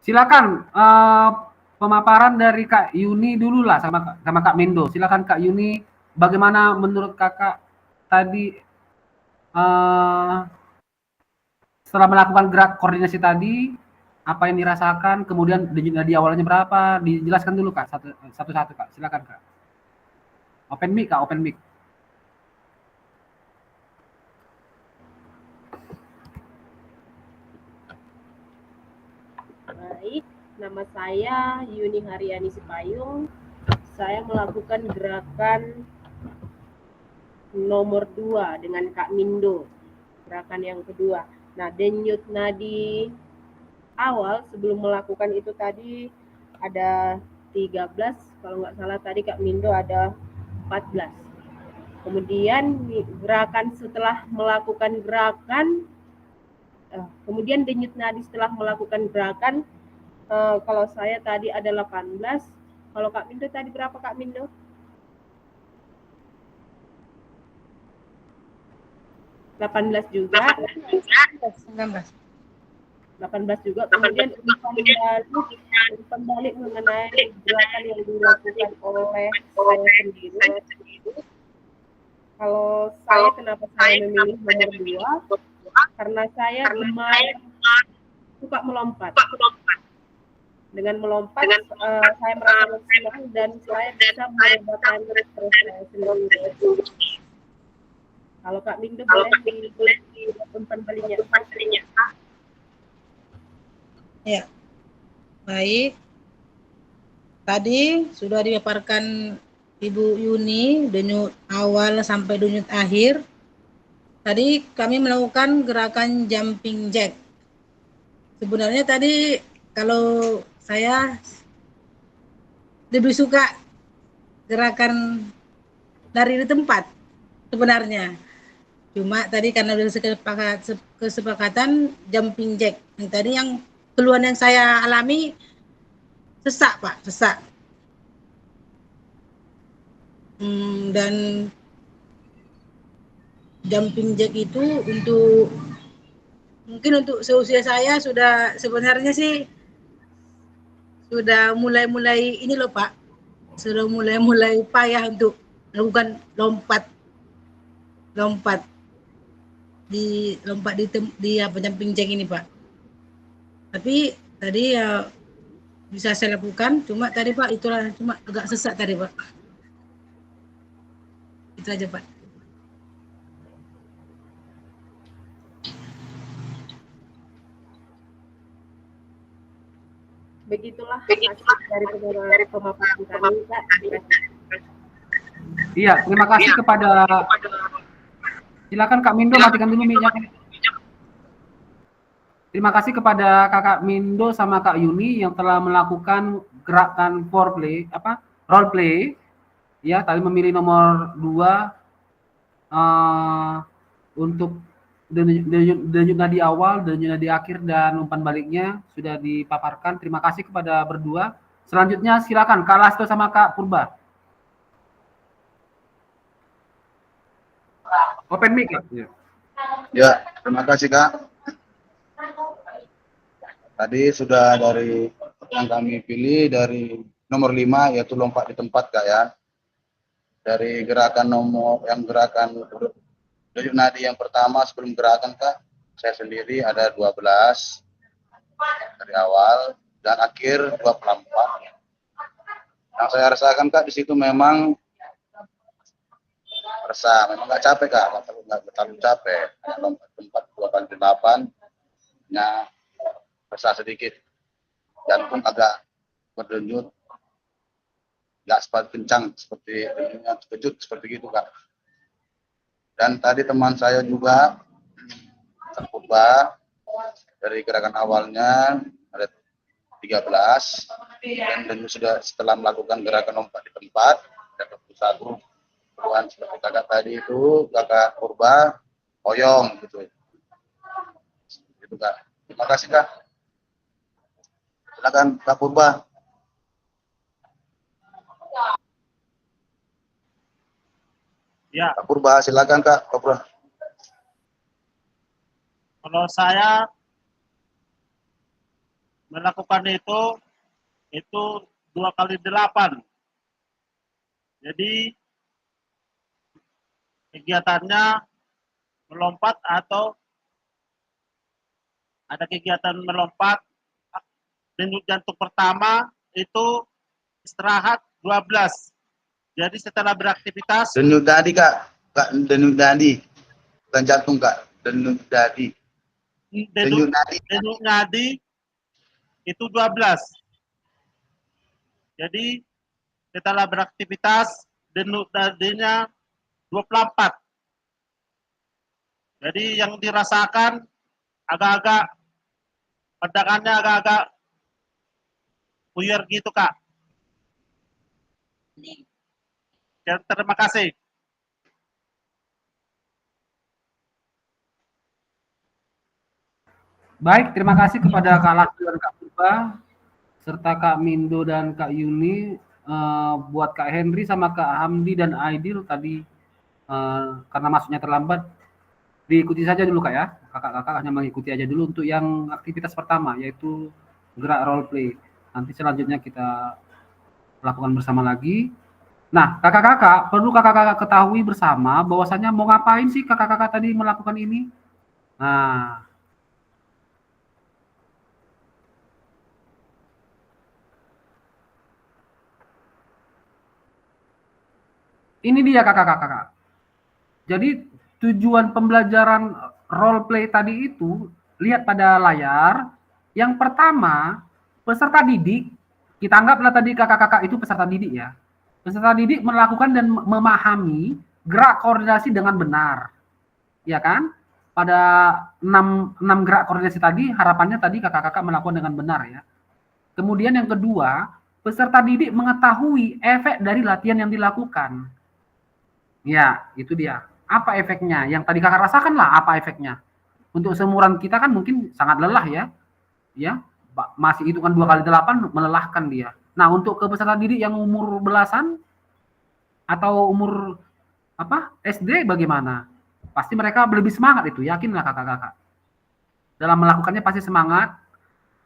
Silakan pemaparan dari Kak Yuni dulu lah sama Kak Mendo. Silakan Kak Yuni, bagaimana menurut kakak tadi setelah melakukan gerak koordinasi tadi, apa yang dirasakan, kemudian di awalnya berapa, dijelaskan dulu Kak satu-satu Kak. Silakan Kak. Open mic Kak, open mic.
Baik, nama saya Yuni Haryani Sipayung. Saya melakukan gerakan nomor 2 dengan Kak Mindo. Gerakan yang kedua. Nah, denyut nadi awal sebelum melakukan itu tadi ada 13, kalau nggak salah tadi Kak Mindo ada 14. Kemudian gerakan setelah melakukan gerakan, kemudian denyut nadi setelah melakukan gerakan, kalau saya tadi ada 18, kalau Kak Mindo tadi berapa Kak Mindo? 18 juga. 18 juga. Kemudian umpan balik mengenai gerakan yang dilakukan oleh saya sendiri. Kalau saya, kenapa saya memilih nomor 2? Karena saya gemar suka melompat. Dengan melompat, saya merasa senang dan saya bisa meredakan stres saya sendiri. Kalau Kak Mindo boleh di umpan baliknya.
Ya, baik. Tadi sudah dipaparkan Ibu Yuni denyut awal sampai denyut akhir. Tadi kami melakukan gerakan jumping jack. Sebenarnya tadi kalau saya lebih suka gerakan lari di tempat sebenarnya. Cuma tadi karena udah kesepakatan jumping jack. Yang tadi yang keluhan yang saya alami sesak Pak, sesak. Dan jumping jack itu mungkin untuk seusia saya sudah sebenarnya sih sudah mulai ini loh Pak, sudah mulai payah untuk melakukan lompat di jumping jack ini Pak. Tapi tadi ya bisa saya lakukan, cuma tadi Pak itulah cuma agak sesak tadi Pak. Itu aja Pak.
Begitulah hasil dari pemaparan kami, Kak.
Iya, terima kasih kepada, silakan Kak Mindo matikan dulu mic-nya. Terima kasih kepada Kakak Mindo sama Kak Yuni yang telah melakukan gerakan role play. Ya, tadi memilih nomor 2 untuk denyut nadi awal, denyut nadi akhir, dan umpan baliknya sudah dipaparkan. Terima kasih kepada berdua. Selanjutnya silakan Kak Lasto sama Kak Purba. Open mic ya.
Ya, terima kasih Kak. Tadi sudah dari yang kami pilih dari nomor 5 yaitu lompat di tempat Kak ya. Dari gerakan gerakan denyut nadi yang pertama sebelum gerakan Kak, saya sendiri ada 12 dari awal dan akhir 24. Yang saya rasakan Kak di situ memang memang nggak capek Kak, nggak terlalu capek. Lompat tempat 2 kali 8 nya resah sedikit, jantung agak berdenyut, nggak seperti kencang seperti denyutnya kejut seperti gitu Kak. Dan tadi teman saya juga tercoba dari gerakan awalnya ada 13 dan sudah setelah melakukan gerakan lompat di tempat ada 21 keluhan seperti kakak tadi itu Kakak Purba oyong gitu Kak. Terima kasih Kak. Silakan Kak Purba.
Ya.
Kak Purba, silakan Kak Purba.
Kalau saya melakukan itu 2 kali 8. Jadi kegiatannya melompat atau ada kegiatan melompat. Denyut jantung pertama itu istirahat 12. Jadi setelah beraktivitas.
Denyut nadi Kak, denyut nadi, bukan jantung Kak, denyut nadi.
Denyut nadi itu 12. Jadi setelah beraktivitas denyut nadinya 24. Jadi yang dirasakan agak-agak pedagangannya agak-agak buyar gitu Kak. Ya, terima kasih.
Baik, terima kasih kepada Kak Lasto dan Kak Purba, serta Kak Mindo dan Kak Yuni. Buat Kak Henry sama Kak Hamdi dan Aidil tadi karena masuknya terlambat, diikuti saja dulu Kak ya. Kakak-kakak hanya mengikuti aja dulu untuk yang aktivitas pertama, yaitu gerak role play. Nanti selanjutnya kita lakukan bersama lagi. Nah, kakak-kakak, perlu kakak-kakak ketahui bersama bahwasanya mau ngapain sih kakak-kakak tadi melakukan ini? Nah, ini dia kakak-kakak. Jadi tujuan pembelajaran role play tadi itu, lihat pada layar. Yang pertama, peserta didik, kita anggaplah tadi kakak-kakak itu peserta didik ya. Peserta didik melakukan dan memahami gerak koordinasi dengan benar. ya kan? Pada 6 gerak koordinasi tadi, harapannya tadi kakak-kakak melakukan dengan benar ya. Kemudian yang kedua, peserta didik mengetahui efek dari latihan yang dilakukan. Ya, itu dia. Apa efeknya? Yang tadi kakak rasakan lah apa efeknya. Untuk seumuran kita kan mungkin sangat lelah ya. Ya, masih hitungan 2 kali 8 melelahkan dia. Nah, untuk ke peserta didik yang umur belasan atau umur SD bagaimana? Pasti mereka lebih semangat itu, yakinlah kakak-kakak. Dalam melakukannya pasti semangat.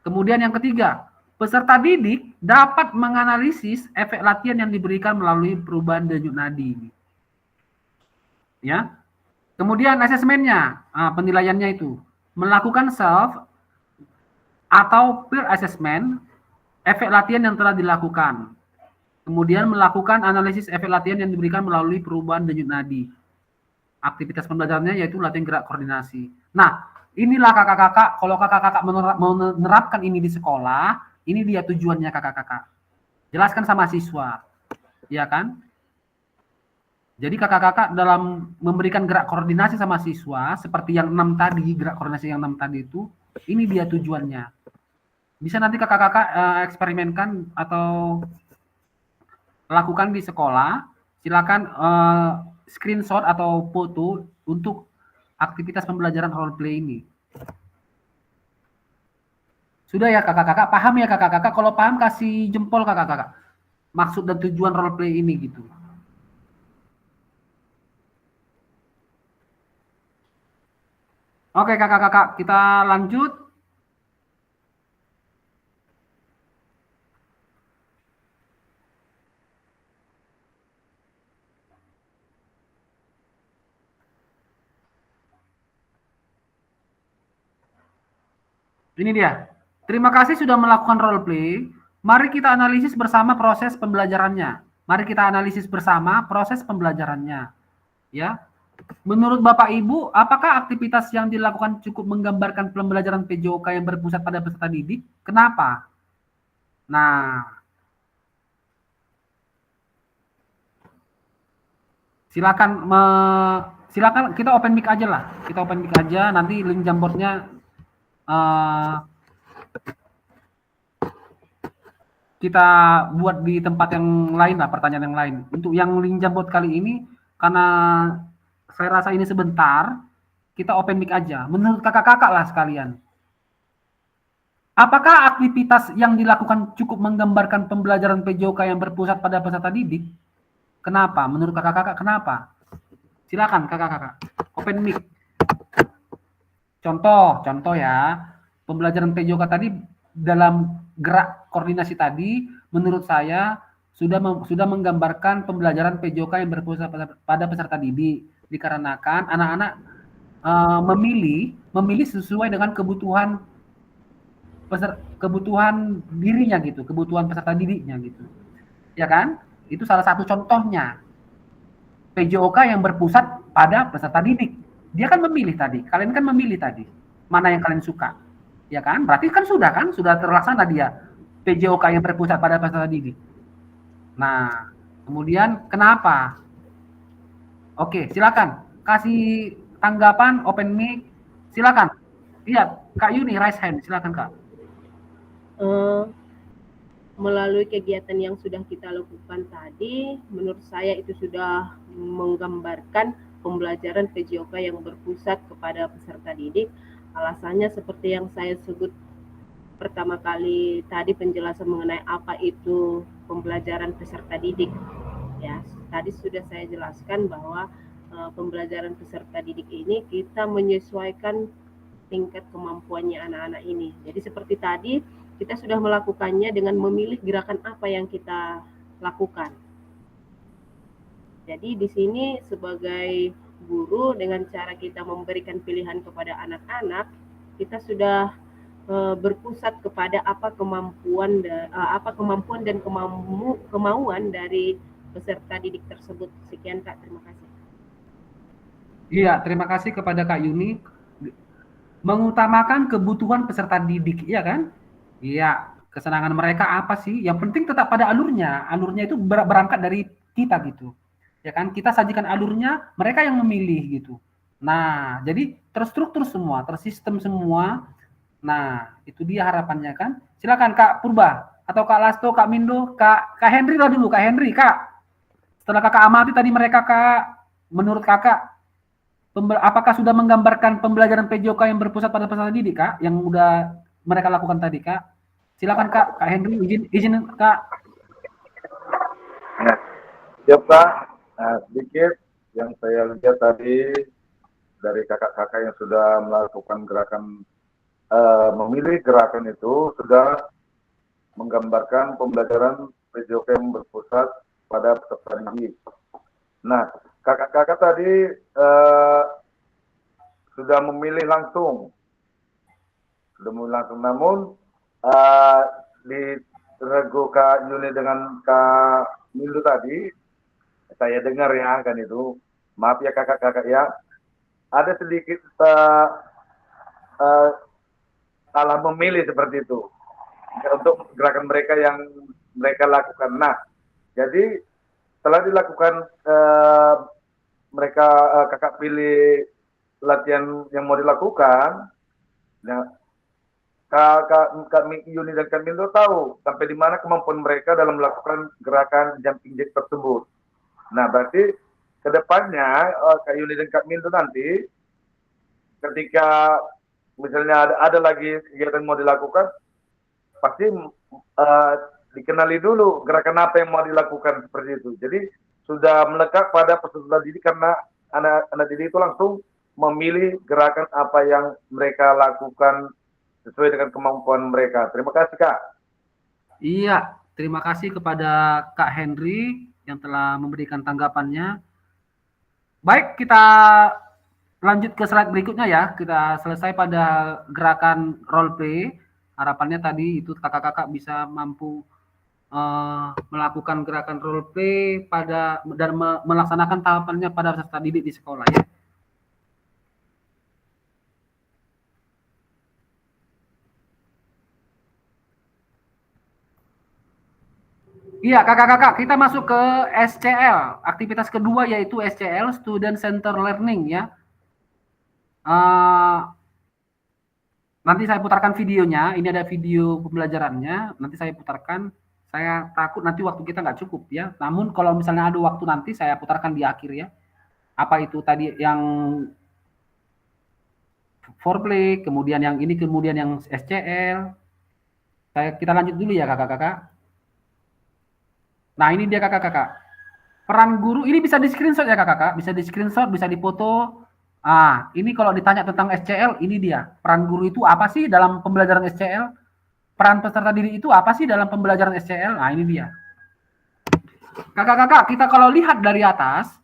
Kemudian yang ketiga, peserta didik dapat menganalisis efek latihan yang diberikan melalui perubahan denyut nadi. Ya. Kemudian asesmennya, penilaiannya itu melakukan self atau peer assessment efek latihan yang telah dilakukan. Kemudian melakukan analisis efek latihan yang diberikan melalui perubahan denyut nadi. Aktivitas pembelajarannya yaitu latihan gerak koordinasi. Nah, inilah kakak-kakak, kalau kakak-kakak menerapkan ini di sekolah, ini dia tujuannya kakak-kakak. Jelaskan sama siswa, ya kan? Jadi kakak-kakak dalam memberikan gerak koordinasi sama siswa, seperti yang 6 tadi, gerak koordinasi yang 6 tadi itu, ini dia tujuannya. Bisa nanti kakak-kakak eksperimenkan atau lakukan di sekolah, silakan screenshot atau foto untuk aktivitas pembelajaran role play ini. Sudah ya kakak-kakak, paham ya kakak-kakak? Kalau paham kasih jempol kakak-kakak. Maksud dan tujuan role play ini gitu. Oke kakak-kakak, kita lanjut. Ini dia. Terima kasih sudah melakukan role play. Mari kita analisis bersama proses pembelajarannya. Mari kita analisis bersama proses pembelajarannya. Ya. Menurut Bapak Ibu, apakah aktivitas yang dilakukan cukup menggambarkan pembelajaran PJOK yang berpusat pada peserta didik? Kenapa? Nah, silakan kita open mic aja lah. Kita open mic aja, nanti link Jamboardnya kita buat di tempat yang lain lah, pertanyaan yang lain. Untuk yang link Jamboard kali ini, karena saya rasa ini sebentar, kita open mic aja. Menurut kakak-kakak lah sekalian. Apakah aktivitas yang dilakukan cukup menggambarkan pembelajaran PJOK yang berpusat pada peserta didik? Kenapa? Menurut kakak-kakak kenapa? Silakan kakak-kakak. Open mic. Contoh ya. Pembelajaran PJOK tadi dalam gerak koordinasi tadi menurut saya sudah menggambarkan pembelajaran PJOK yang berpusat pada peserta didik, dikarenakan anak-anak memilih sesuai dengan kebutuhan dirinya gitu, kebutuhan peserta didiknya gitu. Ya kan? Itu salah satu contohnya. PJOK yang berpusat pada peserta didik. Dia kan memilih tadi, kalian kan memilih tadi. Mana yang kalian suka? Ya kan? Berarti kan sudah terlaksana dia. PJOK yang berpusat pada peserta didik. Nah, kemudian kenapa? Oke, silakan. Kasih tanggapan open mic. Silakan. Iya, Kak Yuni raise hand. Silakan, Kak.
Melalui kegiatan yang sudah kita lakukan tadi, menurut saya itu sudah menggambarkan pembelajaran PJOK yang berpusat kepada peserta didik. Alasannya seperti yang saya sebut pertama kali tadi, penjelasan mengenai apa itu pembelajaran peserta didik. Ya, tadi sudah saya jelaskan bahwa pembelajaran peserta didik ini kita menyesuaikan tingkat kemampuannya anak-anak ini. Jadi seperti tadi, kita sudah melakukannya dengan memilih gerakan apa yang kita lakukan. Jadi di sini sebagai guru, dengan cara kita memberikan pilihan kepada anak-anak, kita sudah berpusat kepada apa kemampuan dan kemauan dari peserta didik tersebut. Sekian Kak, terima kasih.
Iya, terima kasih kepada Kak Yuni. Mengutamakan kebutuhan peserta didik, iya kan? Iya, kesenangan mereka apa sih? Yang penting tetap pada alurnya. Alurnya itu berangkat dari kita gitu. Ya kan? Kita sajikan alurnya, mereka yang memilih gitu. Nah, jadi terstruktur semua, tersistem semua. Nah, itu dia harapannya kan. Silakan Kak Purba atau Kak Lasto, Kak Mindo, Kak Henry lah dulu, Kak Henry, Kak. Setelah Kakak amati tadi mereka, Kak, menurut Kakak apakah sudah menggambarkan pembelajaran PJOK yang berpusat pada peserta didik, Kak, yang udah mereka lakukan tadi, Kak? Silakan Kak Henry, izin Kak.
Nah, siap Kak. Nah, sedikit yang saya lihat tadi dari kakak-kakak yang sudah melakukan gerakan memilih gerakan itu sudah menggambarkan pembelajaran PJOK yang berpusat pada peserta didik. Nah, kakak-kakak tadi sudah memilih langsung, namun di regu Kak Yuni dengan Kak Mindo tadi, saya dengar ya kan itu, maaf ya kakak-kakak ya, ada sedikit salah memilih seperti itu untuk gerakan mereka yang mereka lakukan. Nah, jadi setelah dilakukan mereka kakak pilih latihan yang mau dilakukan, nah, Kak Yuni dan Kak Mindo tahu sampai di mana kemampuan mereka dalam melakukan gerakan jumping jack tersebut. Nah, berarti kedepannya Kak Yuni dan Kak Mindo nanti ketika misalnya ada lagi kegiatan mau dilakukan, pasti dikenali dulu gerakan apa yang mau dilakukan seperti itu. Jadi sudah melekat pada peserta didik karena anak didik itu langsung memilih gerakan apa yang mereka lakukan sesuai dengan kemampuan mereka. Terima kasih Kak.
Iya, terima kasih kepada Kak Henry yang telah memberikan tanggapannya. Baik, kita lanjut ke slide berikutnya ya. Kita selesai pada gerakan role play. Harapannya tadi itu kakak-kakak bisa mampu melakukan gerakan role play dan melaksanakan tahapannya pada peserta didik di sekolah ya. Iya, kakak-kakak, kita masuk ke SCL. Aktivitas kedua yaitu SCL, Student Center Learning ya. Nanti saya putarkan videonya. Ini ada video pembelajarannya. Nanti saya putarkan. Saya takut nanti waktu kita nggak cukup ya. Namun kalau misalnya ada waktu nanti saya putarkan di akhir ya. Apa itu tadi yang foreplay, kemudian yang ini, kemudian yang SCL. Kita lanjut dulu ya kakak-kakak. Nah, ini dia kakak-kakak. Peran guru, ini bisa di-screenshot ya kakak-kakak. Bisa di-screenshot, bisa dipoto. Ini kalau ditanya tentang SCL, ini dia. Peran guru itu apa sih dalam pembelajaran SCL? Peran peserta didik itu apa sih dalam pembelajaran SCL? Nah, ini dia. Kakak-kakak, kita kalau lihat dari atas,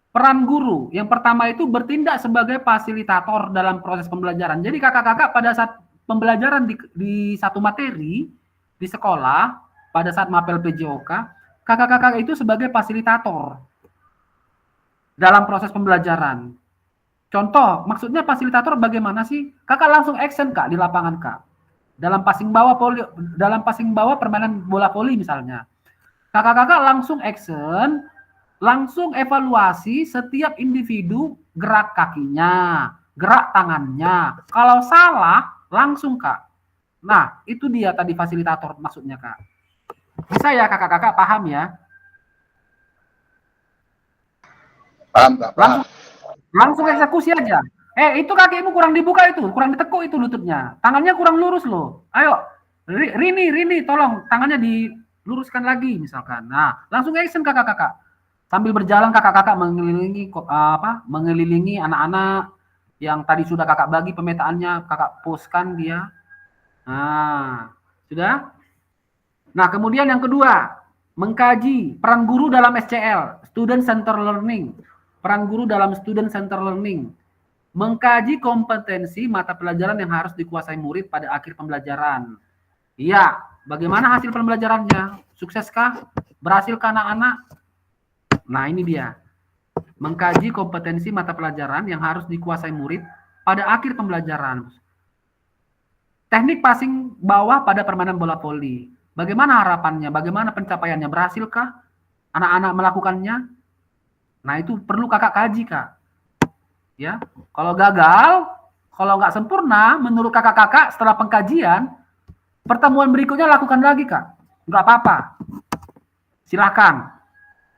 peran guru yang pertama itu bertindak sebagai fasilitator dalam proses pembelajaran. Jadi kakak-kakak pada saat pembelajaran di satu materi, di sekolah, pada saat mapel PJOK, kakak-kakak itu sebagai fasilitator dalam proses pembelajaran. Contoh, maksudnya fasilitator bagaimana sih? Kakak langsung action Kak di lapangan Kak. Dalam passing bawah permainan bola voli misalnya. Kakak-kakak langsung action, langsung evaluasi setiap individu gerak kakinya, gerak tangannya. Kalau salah, langsung Kak. Nah, itu dia tadi fasilitator maksudnya Kak. Bisa ya kakak-kakak paham ya?
Paham Kak, paham.
Langsung eksekusi aja. Itu kakimu kurang dibuka itu, kurang ditekuk itu lututnya. Tangannya kurang lurus loh. Ayo, Rini, tolong tangannya diluruskan lagi misalkan. Nah, langsung action kakak-kakak. Sambil berjalan kakak-kakak mengelilingi anak-anak yang tadi sudah kakak bagi pemetaannya, kakak postkan dia. Nah, sudah? Nah, kemudian yang kedua, mengkaji peran guru dalam SCL, Student Center Learning. Peran guru dalam Student Center Learning. Mengkaji kompetensi mata pelajaran yang harus dikuasai murid pada akhir pembelajaran. Iya, bagaimana hasil pembelajarannya? Sukseskah? Berhasilkah anak-anak? Nah, ini dia. Mengkaji kompetensi mata pelajaran yang harus dikuasai murid pada akhir pembelajaran. Teknik passing bawah pada permainan bola voli. Bagaimana harapannya? Bagaimana pencapaiannya? Berhasilkah anak-anak melakukannya? Nah, itu perlu kakak kaji, Kak. Ya, kalau gagal, kalau nggak sempurna, menurut kakak-kakak setelah pengkajian, pertemuan berikutnya lakukan lagi, Kak. Nggak apa-apa. Silahkan.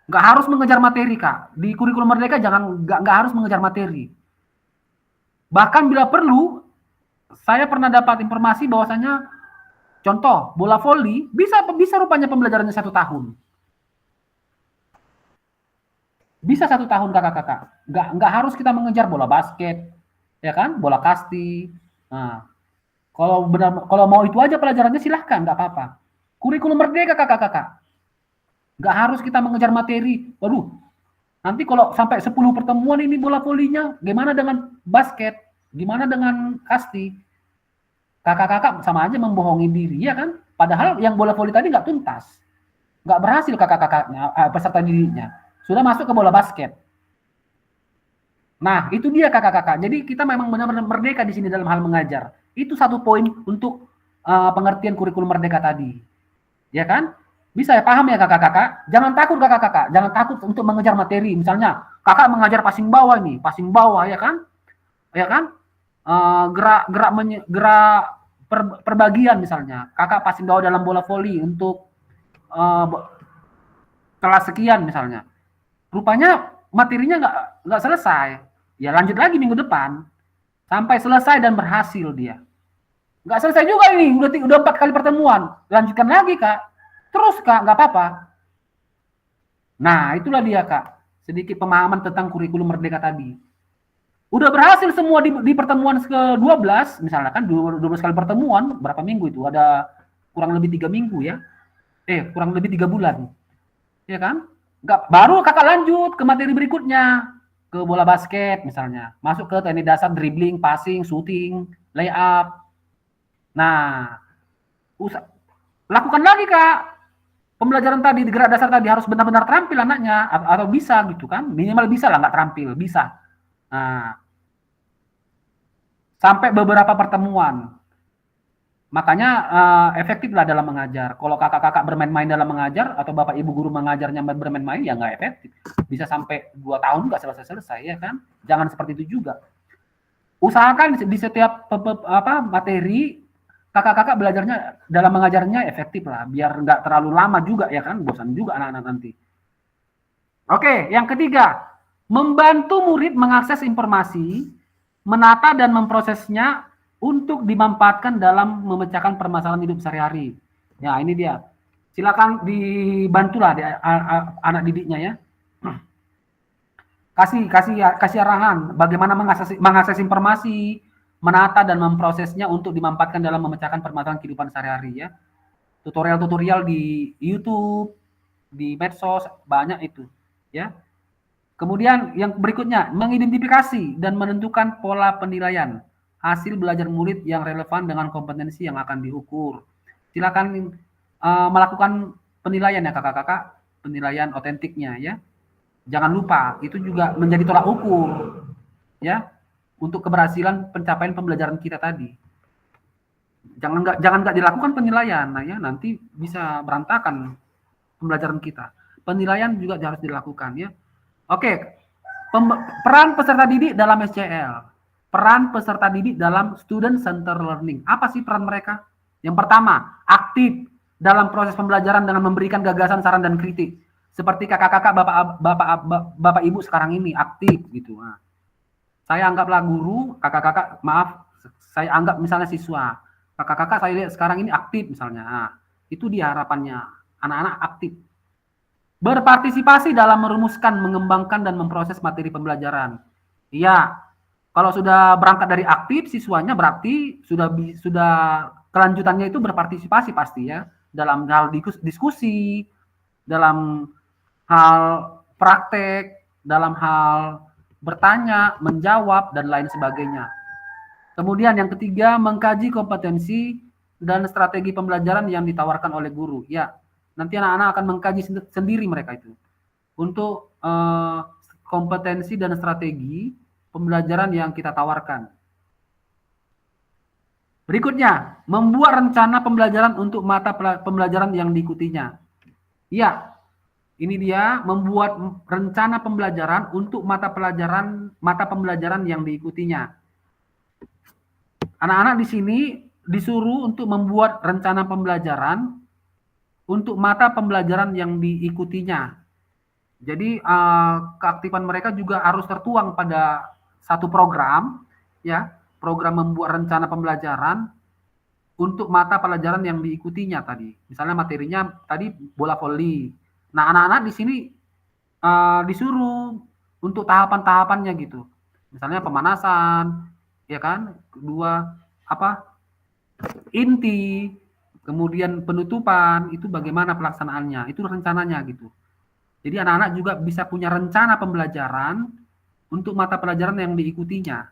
Nggak harus mengejar materi, Kak. Di kurikulum Merdeka nggak harus mengejar materi. Bahkan bila perlu, saya pernah dapat informasi bahwasanya contoh bola voli bisa rupanya pembelajarannya 1 tahun. Bisa 1 tahun, kakak-kakak. Nggak harus kita mengejar bola basket, ya kan? Bola kasti. Nah, kalau mau itu aja pelajarannya silahkan, nggak apa-apa. Kurikulum Merdeka, kakak-kakak. Nggak harus kita mengejar materi. Waduh, nanti kalau sampai 10 pertemuan ini bola volinya, gimana dengan basket? Gimana dengan kasti? Kakak-kakak sama aja membohongi diri, ya kan? Padahal yang bola voli tadi nggak tuntas. Nggak berhasil kakak-kakaknya, peserta didiknya. Sudah masuk ke bola basket. Nah, itu dia kakak-kakak. Jadi kita memang benar-benar merdeka di sini dalam hal mengajar. Itu satu poin untuk pengertian kurikulum Merdeka tadi. Ya kan? Bisa ya, paham ya kakak-kakak? Jangan takut kakak-kakak, jangan takut untuk mengejar materi. Misalnya, kakak mengajar passing bawah nih, passing bawah, ya kan? Ya kan? Gerak perbagian misalnya. Kakak passing bawah dalam bola voli untuk kelas sekian misalnya. Rupanya materinya nggak selesai. Ya lanjut lagi minggu depan sampai selesai dan berhasil dia. Nggak selesai juga ini, udah 4 kali pertemuan. Lanjutkan lagi, Kak. Terus, Kak, nggak apa-apa. Nah, itulah dia, Kak. Sedikit pemahaman tentang kurikulum Merdeka tadi. Udah berhasil semua di pertemuan ke-12, misalnya kan 12 kali pertemuan, berapa minggu itu? Ada kurang lebih 3 minggu ya. Kurang lebih 3 bulan. Ya kan? Baru kakak lanjut ke materi berikutnya. Ke bola basket misalnya. Masuk ke teknik dasar dribbling, passing, shooting, layup. Nah, lakukan lagi, Kak. Pembelajaran tadi, gerak dasar tadi harus benar-benar terampil anaknya, atau bisa gitu kan. Minimal bisa lah, nggak terampil, bisa. Nah, sampai beberapa pertemuan. Makanya efektif lah dalam mengajar. Kalau kakak-kakak bermain-main dalam mengajar, atau bapak ibu guru mengajarnya bermain-main, ya nggak efektif. Bisa sampai 2 tahun nggak selesai-selesai, ya kan. Jangan seperti itu juga. Usahakan di setiap materi, kakak-kakak belajarnya dalam mengajarnya efektif lah, biar nggak terlalu lama juga, ya kan, bosan juga anak-anak nanti. Oke, yang ketiga, membantu murid mengakses informasi, menata dan memprosesnya untuk dimanfaatkan dalam memecahkan permasalahan hidup sehari-hari. Ya, ini dia. Silakan dibantulah anak didiknya ya. Kasih arahan bagaimana mengakses informasi, menata dan memprosesnya untuk dimanfaatkan dalam memecahkan permasalahan kehidupan sehari-hari ya. Tutorial-tutorial di YouTube, di medsos banyak itu ya. Kemudian yang berikutnya, mengidentifikasi dan menentukan pola penilaian hasil belajar murid yang relevan dengan kompetensi yang akan diukur. Silakan melakukan penilaian ya kakak-kakak, penilaian otentiknya ya. Jangan lupa itu juga menjadi tolak ukur ya untuk keberhasilan pencapaian pembelajaran kita tadi. Jangan nggak dilakukan penilaian, nah ya nanti bisa berantakan pembelajaran kita. Penilaian juga harus dilakukan ya. Oke, peran peserta didik dalam SCL. Peran peserta didik dalam student center learning. Apa sih peran mereka? Yang pertama, aktif dalam proses pembelajaran dengan memberikan gagasan, saran dan kritik. Seperti kakak-kakak, bapak ibu sekarang ini aktif gitu. Nah, saya anggaplah guru, kakak-kakak maaf, saya anggap misalnya siswa. Kakak-kakak saya lihat sekarang ini aktif misalnya. Nah, itu dia harapannya, anak-anak aktif. Berpartisipasi dalam merumuskan, mengembangkan dan memproses materi pembelajaran. Iya, kalau sudah berangkat dari aktif siswanya berarti sudah kelanjutannya itu berpartisipasi pasti ya, dalam hal diskusi, dalam hal praktek, dalam hal bertanya, menjawab, dan lain sebagainya. Kemudian yang ketiga, mengkaji kompetensi dan strategi pembelajaran yang ditawarkan oleh guru. Ya, nanti anak-anak akan mengkaji sendiri mereka itu. Untuk kompetensi dan strategi pembelajaran yang kita tawarkan. Berikutnya, membuat rencana pembelajaran untuk mata pembelajaran yang diikutinya. Ya, Ini dia membuat rencana pembelajaran untuk mata pembelajaran yang diikutinya. Anak-anak di sini disuruh untuk membuat rencana pembelajaran untuk mata pembelajaran yang diikutinya. Jadi keaktifan mereka juga harus tertuang pada satu program, ya, program membuat rencana pembelajaran untuk mata pelajaran yang diikutinya tadi. Misalnya materinya tadi bola voli. Nah, anak-anak di sini disuruh untuk tahapan-tahapannya gitu. Misalnya pemanasan, ya kan? Kedua inti, kemudian penutupan, itu bagaimana pelaksanaannya, itu rencananya gitu. Jadi anak-anak juga bisa punya rencana pembelajaran untuk mata pelajaran yang diikutinya.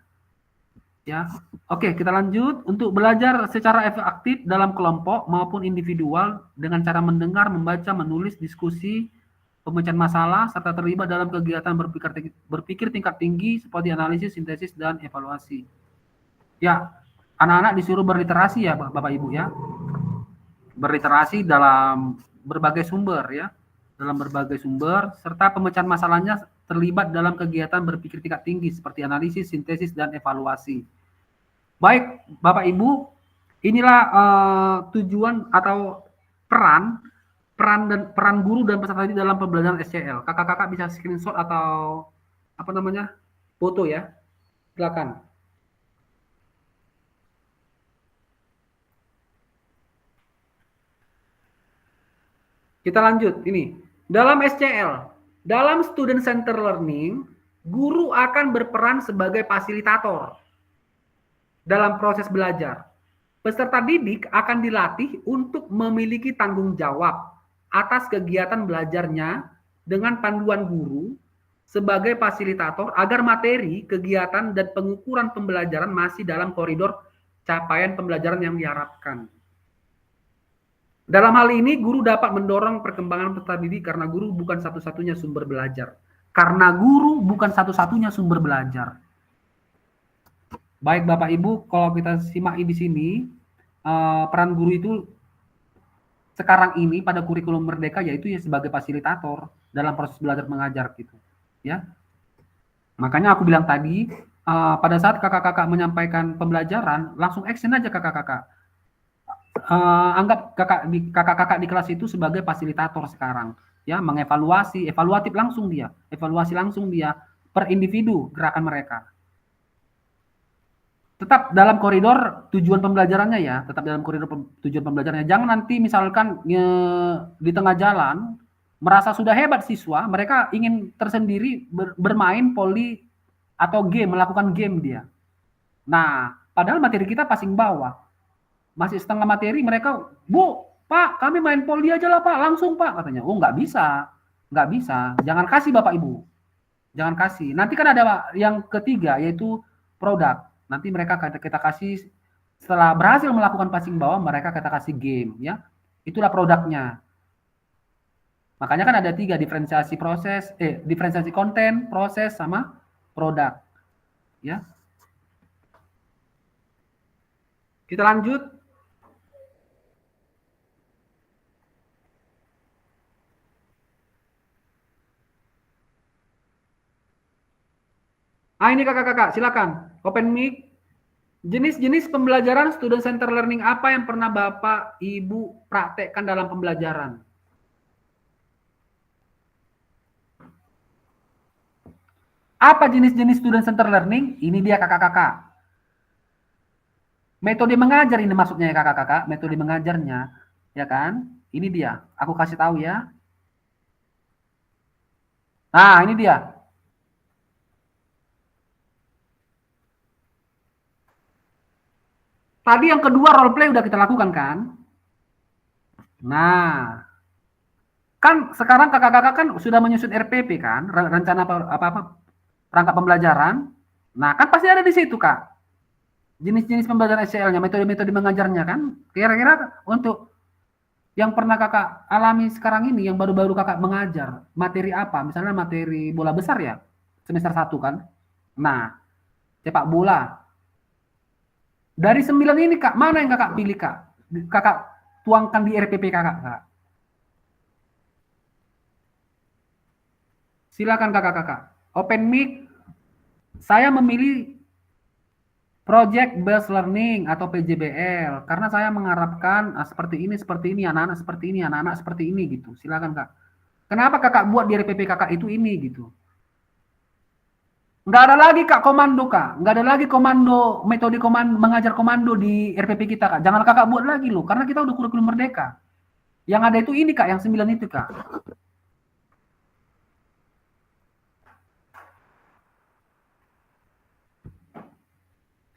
Ya. Oke, kita lanjut. Untuk belajar secara efektif dalam kelompok maupun individual dengan cara mendengar, membaca, menulis, diskusi, pemecahan masalah, serta terlibat dalam kegiatan berpikir tingkat tinggi seperti analisis, sintesis, dan evaluasi. Ya, anak-anak disuruh berliterasi ya Bapak Ibu ya. Berliterasi dalam berbagai sumber ya. Dalam berbagai sumber, serta pemecahan masalahnya terlibat dalam kegiatan berpikir tingkat tinggi seperti analisis, sintesis, dan evaluasi. Baik, Bapak Ibu, inilah tujuan atau peran guru dan peserta didik dalam pembelajaran SCL. Kakak-kakak bisa screenshot atau foto ya. Silakan. Kita lanjut ini. Dalam SCL, dalam student center learning, guru akan berperan sebagai fasilitator dalam proses belajar. Peserta didik akan dilatih untuk memiliki tanggung jawab atas kegiatan belajarnya dengan panduan guru sebagai fasilitator agar materi, kegiatan, dan pengukuran pembelajaran masih dalam koridor capaian pembelajaran yang diharapkan. Dalam hal ini, guru dapat mendorong perkembangan peserta didik karena guru bukan satu-satunya sumber belajar. Karena guru bukan satu-satunya sumber belajar. Baik Bapak Ibu, kalau kita simak di sini, peran guru itu sekarang ini pada kurikulum Merdeka yaitu ya sebagai fasilitator dalam proses belajar mengajar gitu, ya. Makanya aku bilang tadi, pada saat kakak-kakak menyampaikan pembelajaran, langsung action aja kakak-kakak. Anggap kakak-kakak di kelas itu sebagai fasilitator sekarang, ya, mengevaluasi, evaluasi langsung dia per individu gerakan mereka. Tetap dalam koridor tujuan pembelajarannya ya, tetap dalam koridor tujuan pembelajarannya. Jangan nanti misalkan di tengah jalan merasa sudah hebat siswa, mereka ingin tersendiri bermain poli atau game, melakukan game dia. Nah, padahal materi kita passing bawah. Masih setengah materi mereka, Bu, Pak, kami main poli aja lah Pak, langsung Pak, katanya. Oh, nggak bisa. Jangan kasih Bapak Ibu. Jangan kasih. Nanti kan ada yang ketiga, yaitu produk. Nanti mereka kita kasih, setelah berhasil melakukan passing bawah, mereka kita kasih game, ya. Itulah produknya. Makanya kan ada 3, diferensiasi konten, proses, sama produk. Ya. Kita lanjut. Ini kakak-kakak, silakan. Open mic. Jenis-jenis pembelajaran student center learning apa yang pernah Bapak Ibu praktekkan dalam pembelajaran? Apa jenis-jenis student center learning? Ini dia kakak-kakak. Metode mengajar ini maksudnya ya kakak-kakak, metode mengajarnya, ya kan? Ini dia, aku kasih tahu ya. Nah, ini dia. Tadi yang kedua role play udah kita lakukan kan? Nah, kan sekarang kakak-kakak kan sudah menyusun RPP kan, rencana perangkat pembelajaran. Nah, kan pasti ada di situ Kak. Jenis-jenis pembelajaran SCL-nya, metode-metode mengajarnya kan. Kira-kira untuk yang pernah kakak alami sekarang ini, yang baru-baru kakak mengajar, materi apa? Misalnya materi bola besar ya, semester 1 kan. Nah, sepak bola. Dari 9 ini Kak, mana yang kakak pilih Kak? Kakak tuangkan di RPP kakak, Kak. Silakan kakak-kakak. Open mic. Saya memilih Project Based Learning atau PJBL karena saya mengharapkan seperti ini, anak-anak seperti ini, anak-anak seperti ini gitu. Silakan kak. Kenapa kakak buat di RPP kakak itu ini gitu? Nggak ada lagi kak komando kak, nggak ada lagi komando metode komando mengajar komando di RPP kita kak. Jangan kakak buat lagi loh, karena kita udah kurikulum merdeka. Yang ada itu ini kak, yang 9 itu kak.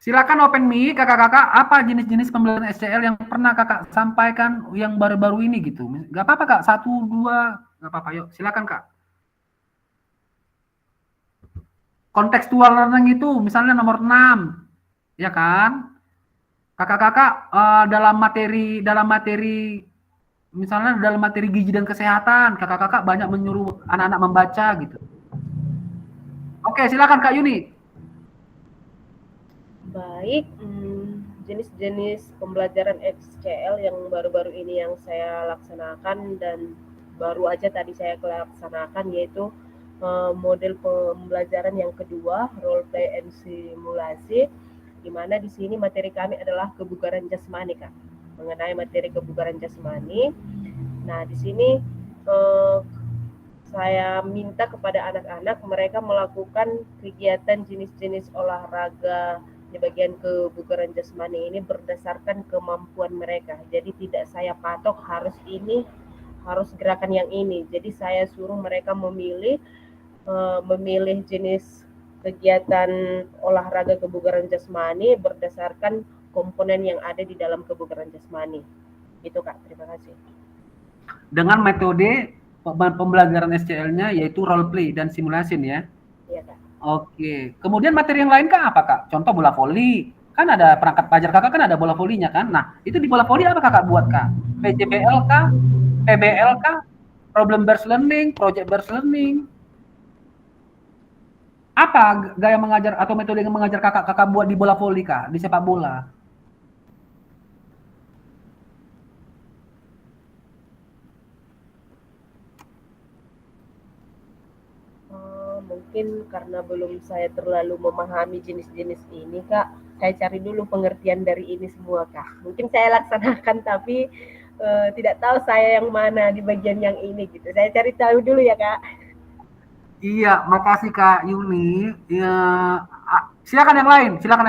Silakan open mic kakak-kakak, apa jenis-jenis pembelajaran SCL yang pernah kakak sampaikan yang baru-baru ini gitu. Gak apa-apa kak, 1, 2, gak apa-apa, yuk silakan kak. Contextual learning itu misalnya nomor 6, ya kan? Kakak-kakak dalam materi misalnya dalam materi gizi dan kesehatan, kakak-kakak banyak menyuruh anak-anak membaca gitu. Oke, silakan Kak Yuni.
Baik, jenis-jenis pembelajaran SCL yang baru-baru ini yang saya laksanakan dan baru aja tadi saya laksanakan yaitu model pembelajaran yang kedua, role play and simulasi, di mana di sini materi kami adalah kebugaran jasmani Kak. Mengenai materi kebugaran jasmani. Nah, di sini saya minta kepada anak-anak mereka melakukan kegiatan jenis-jenis olahraga di bagian kebugaran jasmani ini berdasarkan kemampuan mereka. Jadi tidak saya patok harus ini, harus gerakan yang ini. Jadi saya suruh mereka memilih jenis kegiatan olahraga kebugaran jasmani berdasarkan komponen yang ada di dalam kebugaran jasmani. Itu Kak, terima kasih. Dengan metode pembelajaran SCL-nya yaitu role play dan simulation ya? Iya Kak. Oke, kemudian materi yang lain Kak apa Kak? Contoh bola voli, kan ada perangkat pelajar kakak kan ada bola volinya kan? Nah, itu di bola voli apa kakak buat Kak? PJBL kah? PBL kah? Problem based learning, project based learning? Apa gaya mengajar atau metode yang mengajar kakak buat di bola voli Kak? Di sepak bola? Mungkin karena belum saya terlalu memahami jenis-jenis ini Kak, saya cari dulu pengertian dari ini semua Kak. Mungkin saya laksanakan tapi tidak tahu saya yang mana di bagian yang ini gitu. Saya cari tahu dulu ya Kak. Iya, makasih Kak Yuni. Ya, silakan yang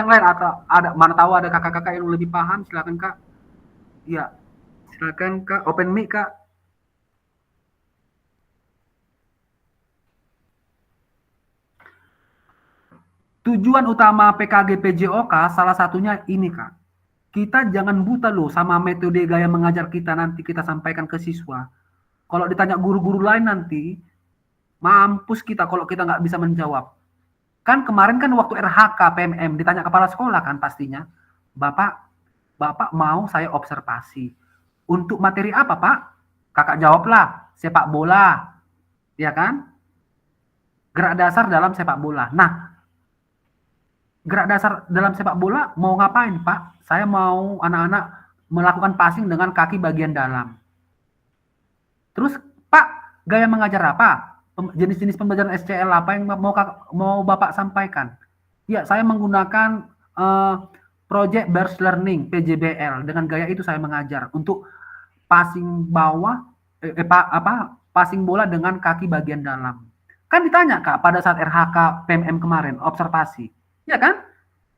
lain atau ada mana tahu ada kakak-kakak yang lebih paham, silakan Kak. Iya, silakan Kak, open mic Kak. Tujuan utama PKG PJOK salah satunya ini Kak. Kita jangan buta loh sama metode gaya mengajar kita nanti kita sampaikan ke siswa. Kalau ditanya guru-guru lain nanti, mampus kita kalau kita nggak bisa menjawab. Kan kemarin kan waktu RHK PMM ditanya kepala sekolah kan pastinya, Bapak mau saya observasi. Untuk materi apa Pak? Kakak jawablah, sepak bola. Ya kan? Gerak dasar dalam sepak bola. Nah, gerak dasar dalam sepak bola mau ngapain Pak? Saya mau anak-anak melakukan passing dengan kaki bagian dalam. Terus Pak, gaya mengajar apa? Jenis-jenis pembelajaran SCL apa yang mau Bapak sampaikan? Ya, saya menggunakan Project Based Learning PJBL. Dengan gaya itu saya mengajar untuk passing bawah passing bola dengan kaki bagian dalam. Kan ditanya Kak pada saat RHK PMM kemarin observasi. Ya kan?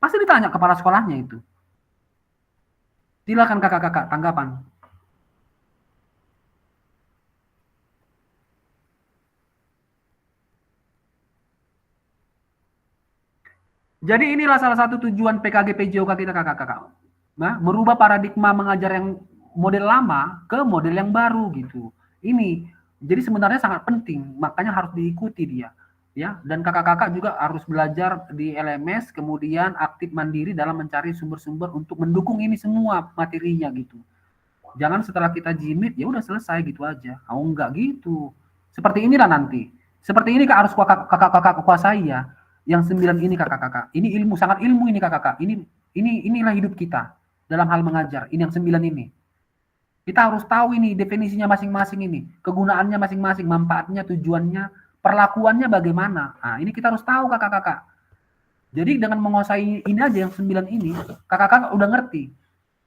Pasti ditanya kepala sekolahnya itu. Silakan kakak-kakak tanggapan. Jadi inilah salah satu tujuan PKG PJOK kita kakak-kakak. Nah, merubah paradigma mengajar yang model lama ke model yang baru gitu. Ini jadi sebenarnya sangat penting, makanya harus diikuti dia. Ya, dan kakak-kakak juga harus belajar di LMS, kemudian aktif mandiri dalam mencari sumber-sumber untuk mendukung ini semua materinya gitu. Jangan setelah kita jimit ya udah selesai gitu aja. Oh enggak gitu. Seperti inilah nanti. Seperti ini Kak harus kakak-kakak kuasai ya. Yang 9 ini kakak-kakak. Ini ilmu, sangat ilmu ini kakak-kakak. Inilah hidup kita dalam hal mengajar. Ini yang 9 ini. Kita harus tahu ini definisinya masing-masing ini, kegunaannya masing-masing, manfaatnya, tujuannya,
perlakuannya bagaimana. Nah, ini kita harus tahu kakak-kakak. Jadi dengan menguasai ini aja yang 9 ini, kakak-kakak udah ngerti.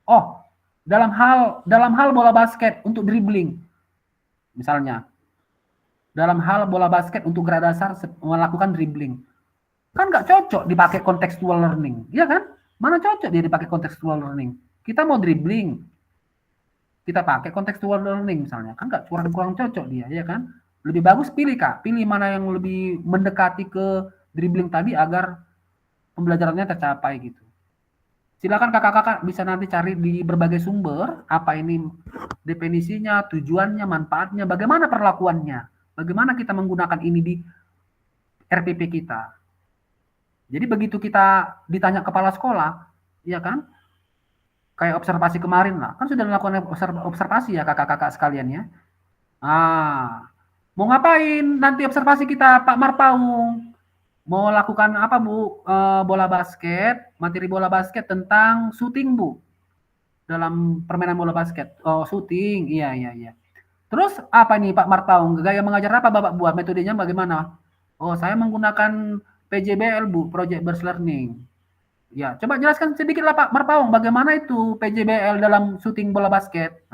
Oh, dalam hal bola basket untuk dribbling, misalnya, dalam hal bola basket untuk gerak dasar melakukan dribbling, kan nggak cocok dipakai contextual learning, ya kan? Mana cocok dia dipakai contextual learning? Kita mau dribbling, kita pakai contextual learning misalnya, kan nggak kurang cocok dia, ya kan? Lebih bagus pilih kak, pilih mana yang lebih mendekati ke dribbling tadi agar pembelajarannya tercapai gitu. Silakan kakak-kakak bisa nanti cari di berbagai sumber, apa ini definisinya, tujuannya, manfaatnya, bagaimana perlakuannya, bagaimana kita menggunakan ini di RPP kita. Jadi begitu kita ditanya kepala sekolah, ya kan, kayak observasi kemarin lah, kan sudah melakukan observasi ya kakak-kakak sekalian ya. Mau ngapain nanti observasi kita Pak Marpaung? Mau lakukan apa Bu? Bola basket, materi bola basket tentang shooting Bu. Dalam permainan bola basket. Oh, shooting. Iya. Terus apa nih Pak Martaung? Gaya mengajar apa Bapak buat? Metodenya bagaimana? Oh, saya menggunakan PJBL Bu, Project Based Learning. Ya, coba jelaskan sedikit lah Pak Martaung, bagaimana itu PJBL dalam shooting bola basket?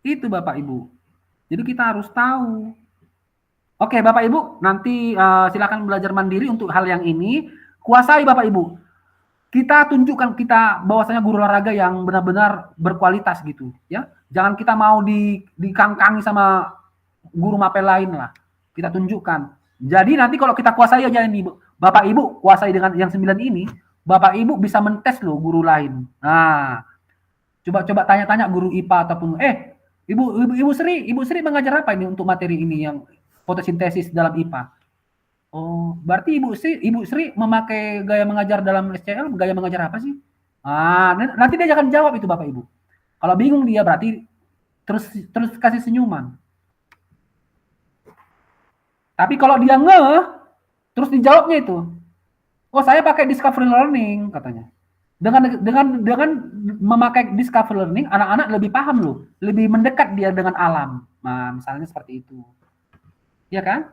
Itu Bapak Ibu. Jadi kita harus tahu. Oke, Bapak Ibu, nanti silakan belajar mandiri untuk hal yang ini. Kuasai Bapak Ibu. Kita tunjukkan kita bahwasanya guru olahraga yang benar-benar berkualitas gitu, ya. Jangan kita mau dikangkangi sama guru mapel lain lah. Kita tunjukkan. Jadi nanti kalau kita kuasai aja ini, Bapak Ibu kuasai dengan yang 9 ini, Bapak Ibu bisa mentes loh guru lain. Nah, coba tanya-tanya guru IPA ataupun Ibu Sri mengajar apa ini untuk materi ini yang fotosintesis dalam IPA. Oh, berarti Ibu Sri memakai gaya mengajar dalam SCL, gaya mengajar apa sih? Nanti dia akan jawab itu Bapak Ibu. Kalau bingung dia berarti terus kasih senyuman. Tapi kalau dia terus dijawabnya itu, oh saya pakai discovery learning katanya. Dengan memakai discovery learning, anak-anak lebih paham loh, lebih mendekat dia dengan alam. Nah, misalnya seperti itu. Ya kan?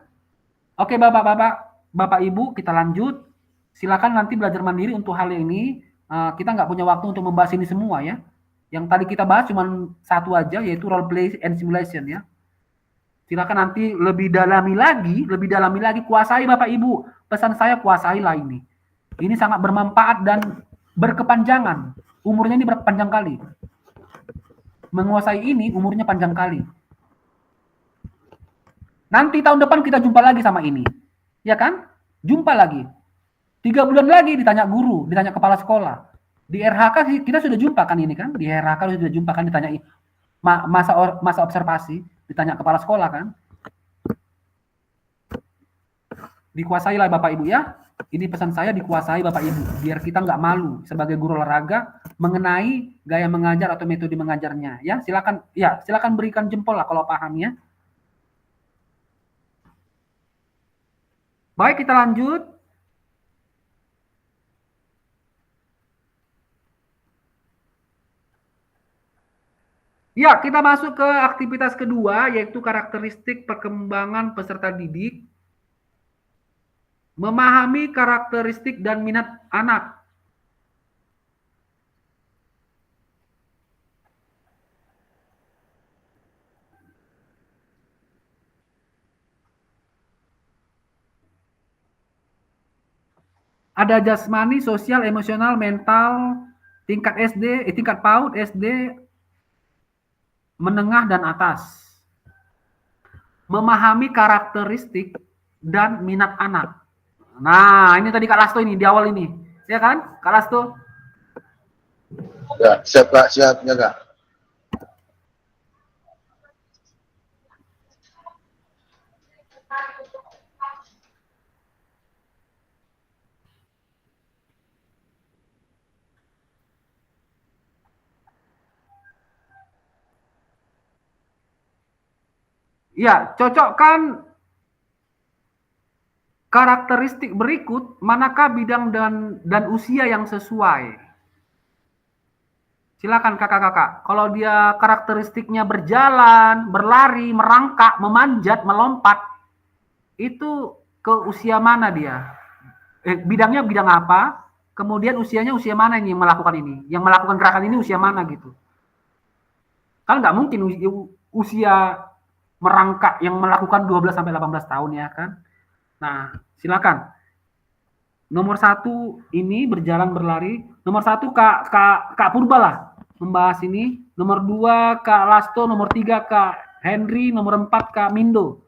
Oke Bapak Ibu, kita lanjut. Silakan nanti belajar mandiri untuk hal ini. Kita nggak punya waktu untuk membahas ini semua ya. Yang tadi kita bahas cuma satu aja, yaitu role play and simulation ya. Silakan nanti lebih dalami lagi, kuasai Bapak Ibu. Pesan saya kuasailah ini. Ini sangat bermanfaat dan berkepanjangan. Umurnya ini berpanjang kali. Menguasai ini umurnya panjang kali. Nanti tahun depan kita jumpa lagi sama ini. Ya kan? Jumpa lagi. 3 bulan lagi ditanya guru, ditanya kepala sekolah. Di RHK kita sudah jumpa kan ini kan? Di RHK sudah jumpa kan ditanya masa observasi, ditanya kepala sekolah kan? Dikuasailah Bapak Ibu ya. Ini pesan saya, dikuasai Bapak Ibu. Biar kita nggak malu sebagai guru olahraga mengenai gaya mengajar atau metode mengajarnya. Ya, silakan berikan jempol lah kalau paham ya. Baik, kita lanjut. Ya, kita masuk ke aktivitas kedua, yaitu karakteristik perkembangan peserta didik. Memahami karakteristik dan minat anak. Ada jasmani, sosial, emosional, mental, tingkat SD, tingkat PAUD, SD, menengah dan atas. Memahami karakteristik dan minat anak. Nah, ini tadi Kak Lasto ini di awal ini, ya kan, Kak Lasto?
Ya, siap Kak, siap ya Kak.
Ya, cocokkan karakteristik berikut, manakah bidang dan usia yang sesuai. Silakan kakak-kakak. Kalau dia karakteristiknya berjalan, berlari, merangkak, memanjat, melompat, itu ke usia mana dia? Bidangnya bidang apa? Kemudian usianya usia mana ini yang melakukan ini? Yang melakukan gerakan ini usia mana gitu? Kan nggak mungkin usia merangkak yang melakukan 12 sampai 18 tahun ya kan? Nah, silakan. Nomor 1 ini berjalan berlari. Nomor 1 Kak Purba lah membahas ini. Nomor 2 Kak Lasto, nomor 3 Kak Henry, nomor 4 Kak Mindo.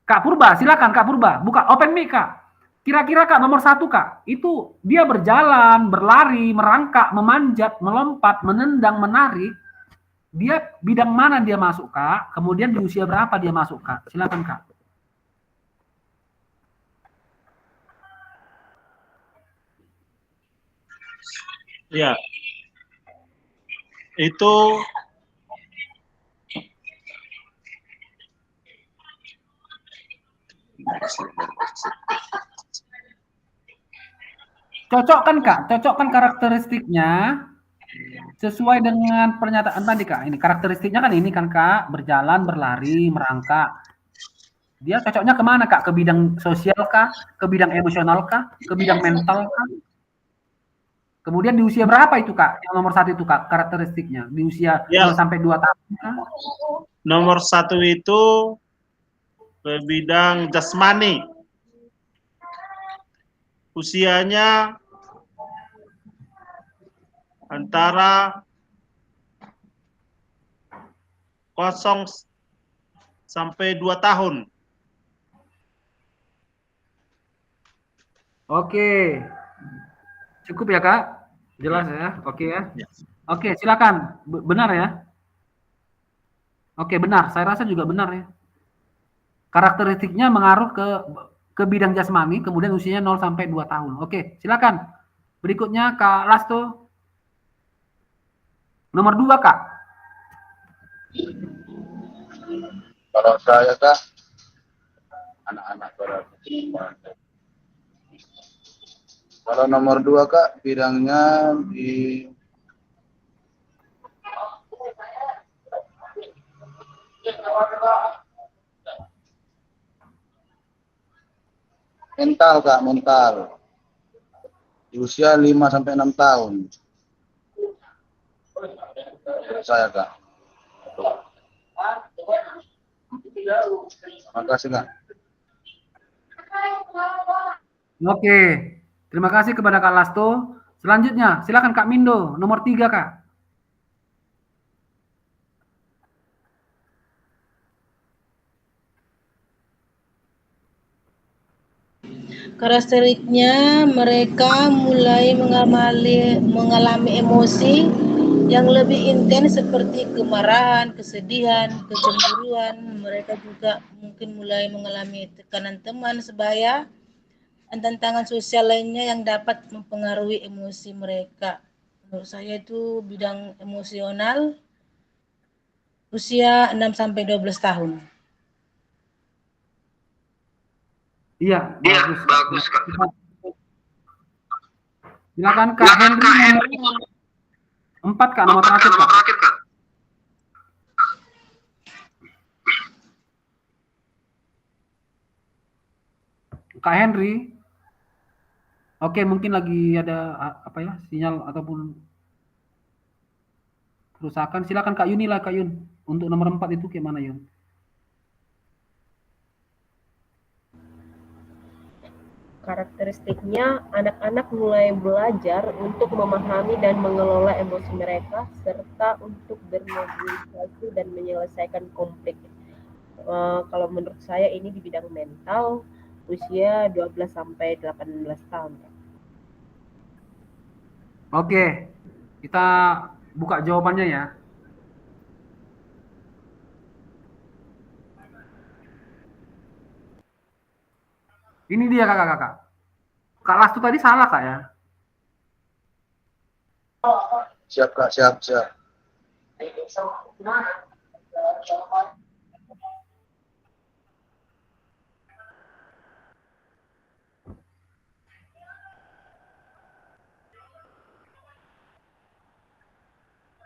Kak Purba, silakan Kak Purba. Buka open mic Kak. Kira-kira Kak nomor 1 Kak, itu dia berjalan, berlari, merangkak, memanjat, melompat, menendang, menari. Dia bidang mana dia masuk Kak? Kemudian di usia berapa dia masuk Kak? Silakan Kak.
Ya, itu
Cocokkan Kak, cocokkan karakteristiknya sesuai dengan pernyataan tadi Kak. Ini karakteristiknya kan ini kan Kak, berjalan, berlari, merangkak. Dia cocoknya kemana Kak? Ke bidang sosial kah? Ke bidang emosional kah? Ke bidang mental kah? Kemudian di usia berapa itu Kak? Yang nomor 1 itu Kak, karakteristiknya. Di usia
ya,
0 sampai 2 tahun kah?
nomor 1 itu ke bidang jasmani. Usianya antara 0 sampai 2 tahun.
Oke. Cukup ya Kak? Jelas ya? Oke ya? Oke, silakan. Benar ya? Oke, benar. Saya rasa juga benar ya. Karakteristiknya mengaruh ke bidang jasmani, kemudian usianya 0 sampai 2 tahun. Oke, silakan. Berikutnya Kak Lasto. Nomor 2 Kak.
Kalau saya Kak, anak-anak berarti. Kalau nomor 2 Kak, bidangnya di mental Kak, mental. Di usia 5 sampai 6 tahun. Saya Kak. Terima kasih Kak.
Oke. Terima kasih kepada Kak Lasto. Selanjutnya, silakan Kak Mindo, nomor 3 Kak.
Karakteristiknya mereka mulai mengalami emosi yang lebih intens seperti kemarahan, kesedihan, kecemburuan. Mereka juga mungkin mulai mengalami tekanan teman sebaya dan tantangan sosial lainnya yang dapat mempengaruhi emosi mereka. Menurut saya itu bidang emosional usia 6 sampai 12 tahun.
Iya, bagus Kak. Silakan Kak Henry nomor 4 Kak, nomor terakhir Kak. Kak Henry. Oke, mungkin lagi ada apa ya, sinyal ataupun kerusakan. Silakan Kak Yuni lah Kak Yun. Untuk nomor 4 itu gimana Yun?
Karakteristiknya, anak-anak mulai belajar untuk memahami dan mengelola emosi mereka, serta untuk bernegosiasi dan menyelesaikan konflik. Kalau menurut saya ini di bidang mental, usia 12 sampai 18 tahun.
Oke, kita buka jawabannya ya. Ini dia kakak-kakak. Kak Lastu tadi salah Kak ya?
Siap Kak, siap, siap.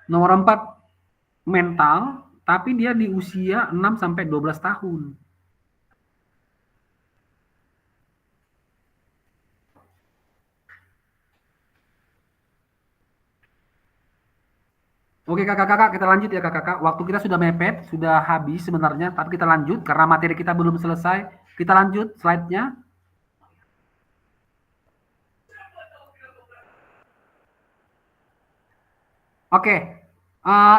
Nomor 4 mental, tapi dia di usia 6 sampai 12 tahun. Oke kakak-kakak, kita lanjut ya kakak-kakak. Waktu kita sudah mepet, sudah habis sebenarnya, tapi kita lanjut karena materi kita belum selesai. Kita lanjut slide-nya. Oke,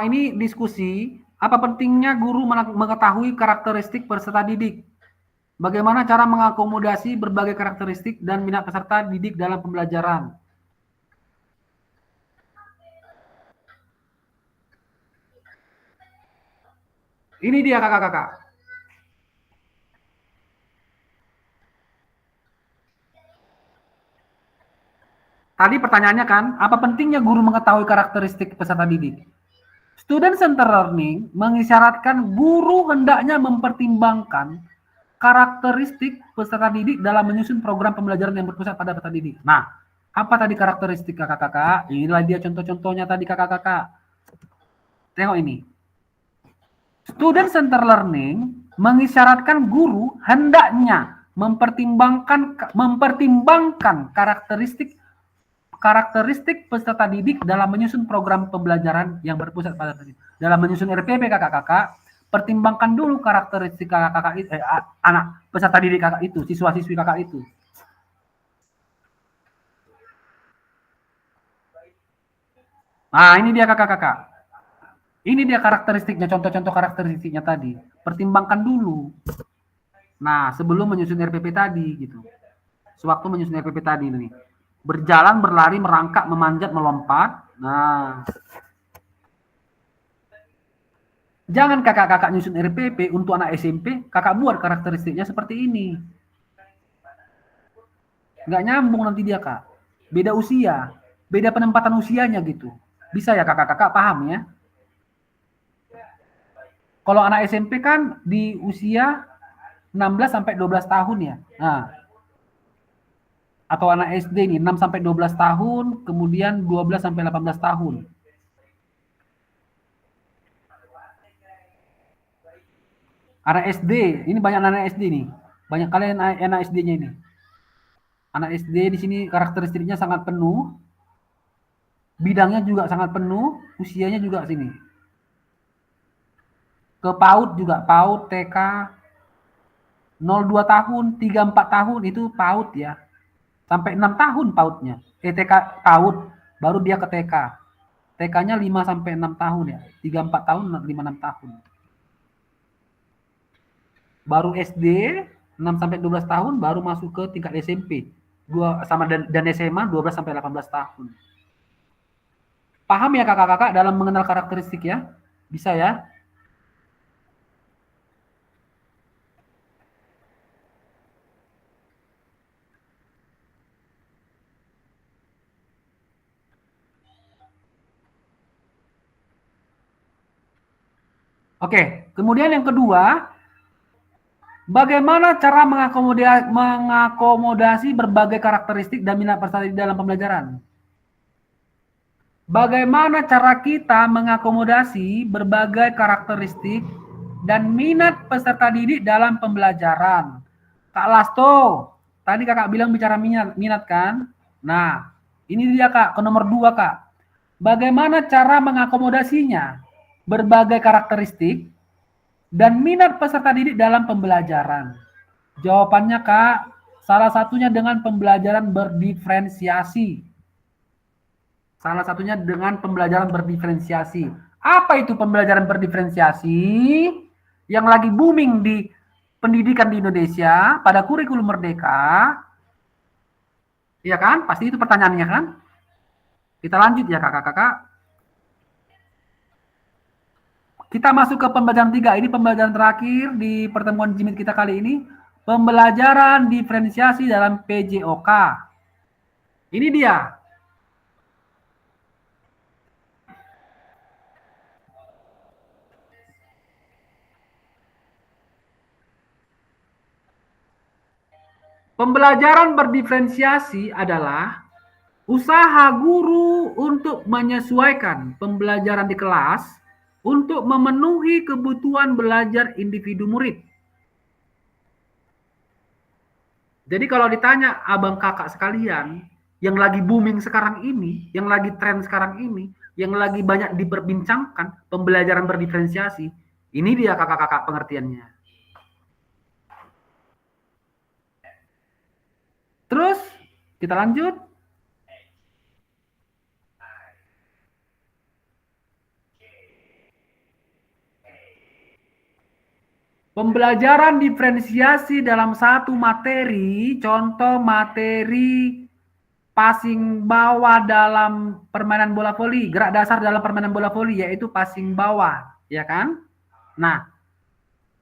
ini diskusi. Apa pentingnya guru mengetahui karakteristik peserta didik? Bagaimana cara mengakomodasi berbagai karakteristik dan minat peserta didik dalam pembelajaran? Ini dia kakak-kakak. Tadi pertanyaannya kan, apa pentingnya guru mengetahui karakteristik peserta didik? Student Center Learning mengisyaratkan guru hendaknya mempertimbangkan karakteristik peserta didik dalam menyusun program pembelajaran yang berpusat pada peserta didik. Nah, apa tadi karakteristik kakak-kakak? Inilah dia contoh-contohnya tadi kakak-kakak. Tengok ini. Student Center Learning mengisyaratkan guru hendaknya mempertimbangkan karakteristik peserta didik dalam menyusun program pembelajaran yang berpusat pada peserta didik. Dalam menyusun RPP kakak-kakak, pertimbangkan dulu karakteristik kakak-kakak itu, anak peserta didik kakak itu, siswa-siswi kakak itu. Nah, ini dia kakak-kakak. Ini dia karakteristiknya, contoh-contoh karakteristiknya tadi. Pertimbangkan dulu. Nah, sebelum menyusun RPP tadi gitu. Sewaktu menyusun RPP tadi nih. Berjalan, berlari, merangkak, memanjat, melompat. Nah, jangan kakak-kakak nyusun RPP untuk anak SMP, kakak buat karakteristiknya seperti ini. Nggak nyambung nanti dia, Kak. Beda usia, beda penempatan usianya gitu. Bisa ya kakak-kakak paham ya? Kalau anak SMP kan di usia 16 sampai 12 tahun ya. Nah, atau anak SD nih 6 sampai 12 tahun, kemudian 12 sampai 18 tahun. Anak SD, ini banyak anak SD nih. Banyak kalian anak SD-nya ini. Anak SD di sini karakteristiknya sangat penuh. Bidangnya juga sangat penuh, usianya juga sini. Ke PAUD juga, PAUD, TK, 02 tahun, 34 tahun itu PAUD ya. Sampai 6 tahun PAUD-nya. TK PAUD, baru dia ke TK. TK-nya 5 sampai 6 tahun ya. 34 tahun, 5-6 tahun. Baru SD, 6 sampai 12 tahun, baru masuk ke tingkat SMP. Dan SMA 12 sampai 18 tahun. Paham ya kakak-kakak dalam mengenal karakteristik ya? Bisa ya? Oke, kemudian yang kedua, bagaimana cara mengakomodasi berbagai karakteristik dan minat peserta didik dalam pembelajaran? Bagaimana cara kita mengakomodasi berbagai karakteristik dan minat peserta didik dalam pembelajaran? Kak Lasto, tadi kakak bilang bicara minat kan? Nah, ini dia kak, ke nomor 2 kak. Bagaimana cara mengakomodasinya? Berbagai karakteristik dan minat peserta didik dalam pembelajaran. Jawabannya kak, salah satunya dengan pembelajaran berdiferensiasi. Salah satunya dengan pembelajaran berdiferensiasi. Apa itu pembelajaran berdiferensiasi? Yang lagi booming di pendidikan di Indonesia pada kurikulum Merdeka. Iya kan? Pasti itu pertanyaannya kan? Kita lanjut ya kakak-kakak. Kita masuk ke pembelajaran 3. Ini pembelajaran terakhir di pertemuan jimit kita kali ini. Pembelajaran diferensiasi dalam PJOK. Ini dia. Pembelajaran berdiferensiasi adalah Usaha guru untuk menyesuaikan pembelajaran di kelas untuk memenuhi kebutuhan belajar individu murid. Jadi kalau ditanya abang kakak sekalian, yang lagi booming sekarang ini, yang lagi tren sekarang ini, yang lagi banyak diperbincangkan, pembelajaran berdiferensiasi, ini dia kakak-kakak pengertiannya. Terus, kita lanjut. Pembelajaran diferensiasi dalam satu materi, contoh materi passing bawah dalam permainan bola voli, gerak dasar dalam permainan bola voli, yaitu passing bawah, ya kan? Nah,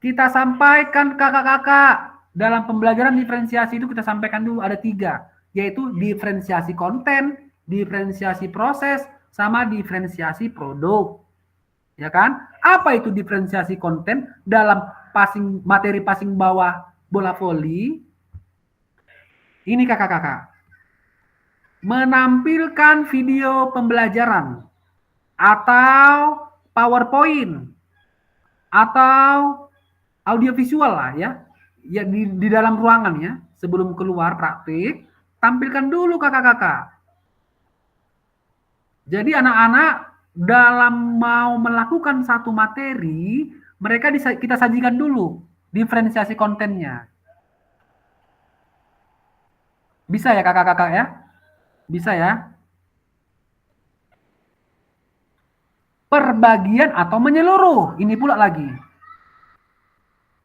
kita sampaikan kakak-kakak, dalam pembelajaran diferensiasi itu kita sampaikan dulu ada 3, yaitu diferensiasi konten, diferensiasi proses, sama diferensiasi produk. Ya kan? Apa itu diferensiasi konten dalam materi passing bawah bola voli? Ini kakak-kakak. Menampilkan video pembelajaran atau PowerPoint atau audiovisual lah ya. Ya di dalam ruangan ya, sebelum keluar praktik, tampilkan dulu kakak-kakak. Jadi anak-anak dalam mau melakukan satu materi, mereka kita sajikan dulu diferensiasi kontennya. Bisa ya kakak-kakak ya? Bisa ya? Perbagian atau menyeluruh, ini pula lagi.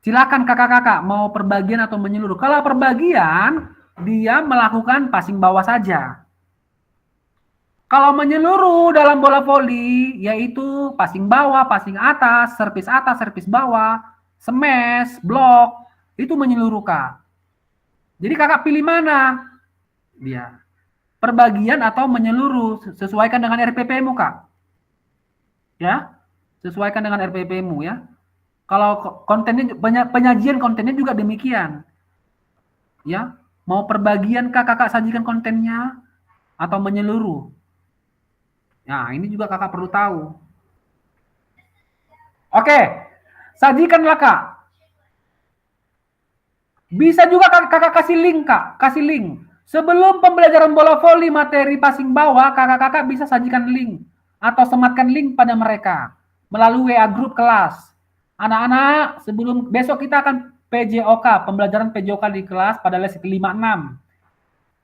Silakan kakak-kakak mau perbagian atau menyeluruh. Kalau perbagian, dia melakukan passing bawah saja. Kalau menyeluruh dalam bola voli, yaitu passing bawah, passing atas, servis bawah, smash, blok, itu menyeluruh kak. Jadi kakak pilih mana? Dia perbagian atau menyeluruh, sesuaikan dengan RPP-mu kak. Ya, sesuaikan dengan RPP-mu ya. Kalau kontennya penyajian kontennya juga demikian. Ya, mau perbagian kak kakak sajikan kontennya atau menyeluruh? Nah, ini juga kakak perlu tahu. Oke, sajikanlah kak. Bisa juga kakak kasih link kak, kasih link. Sebelum pembelajaran bola voli materi passing bawah, kakak-kakak bisa sajikan link atau sematkan link pada mereka melalui WA grup kelas. Anak-anak, sebelum besok kita akan PJOK, pembelajaran PJOK di kelas pada les 5-6.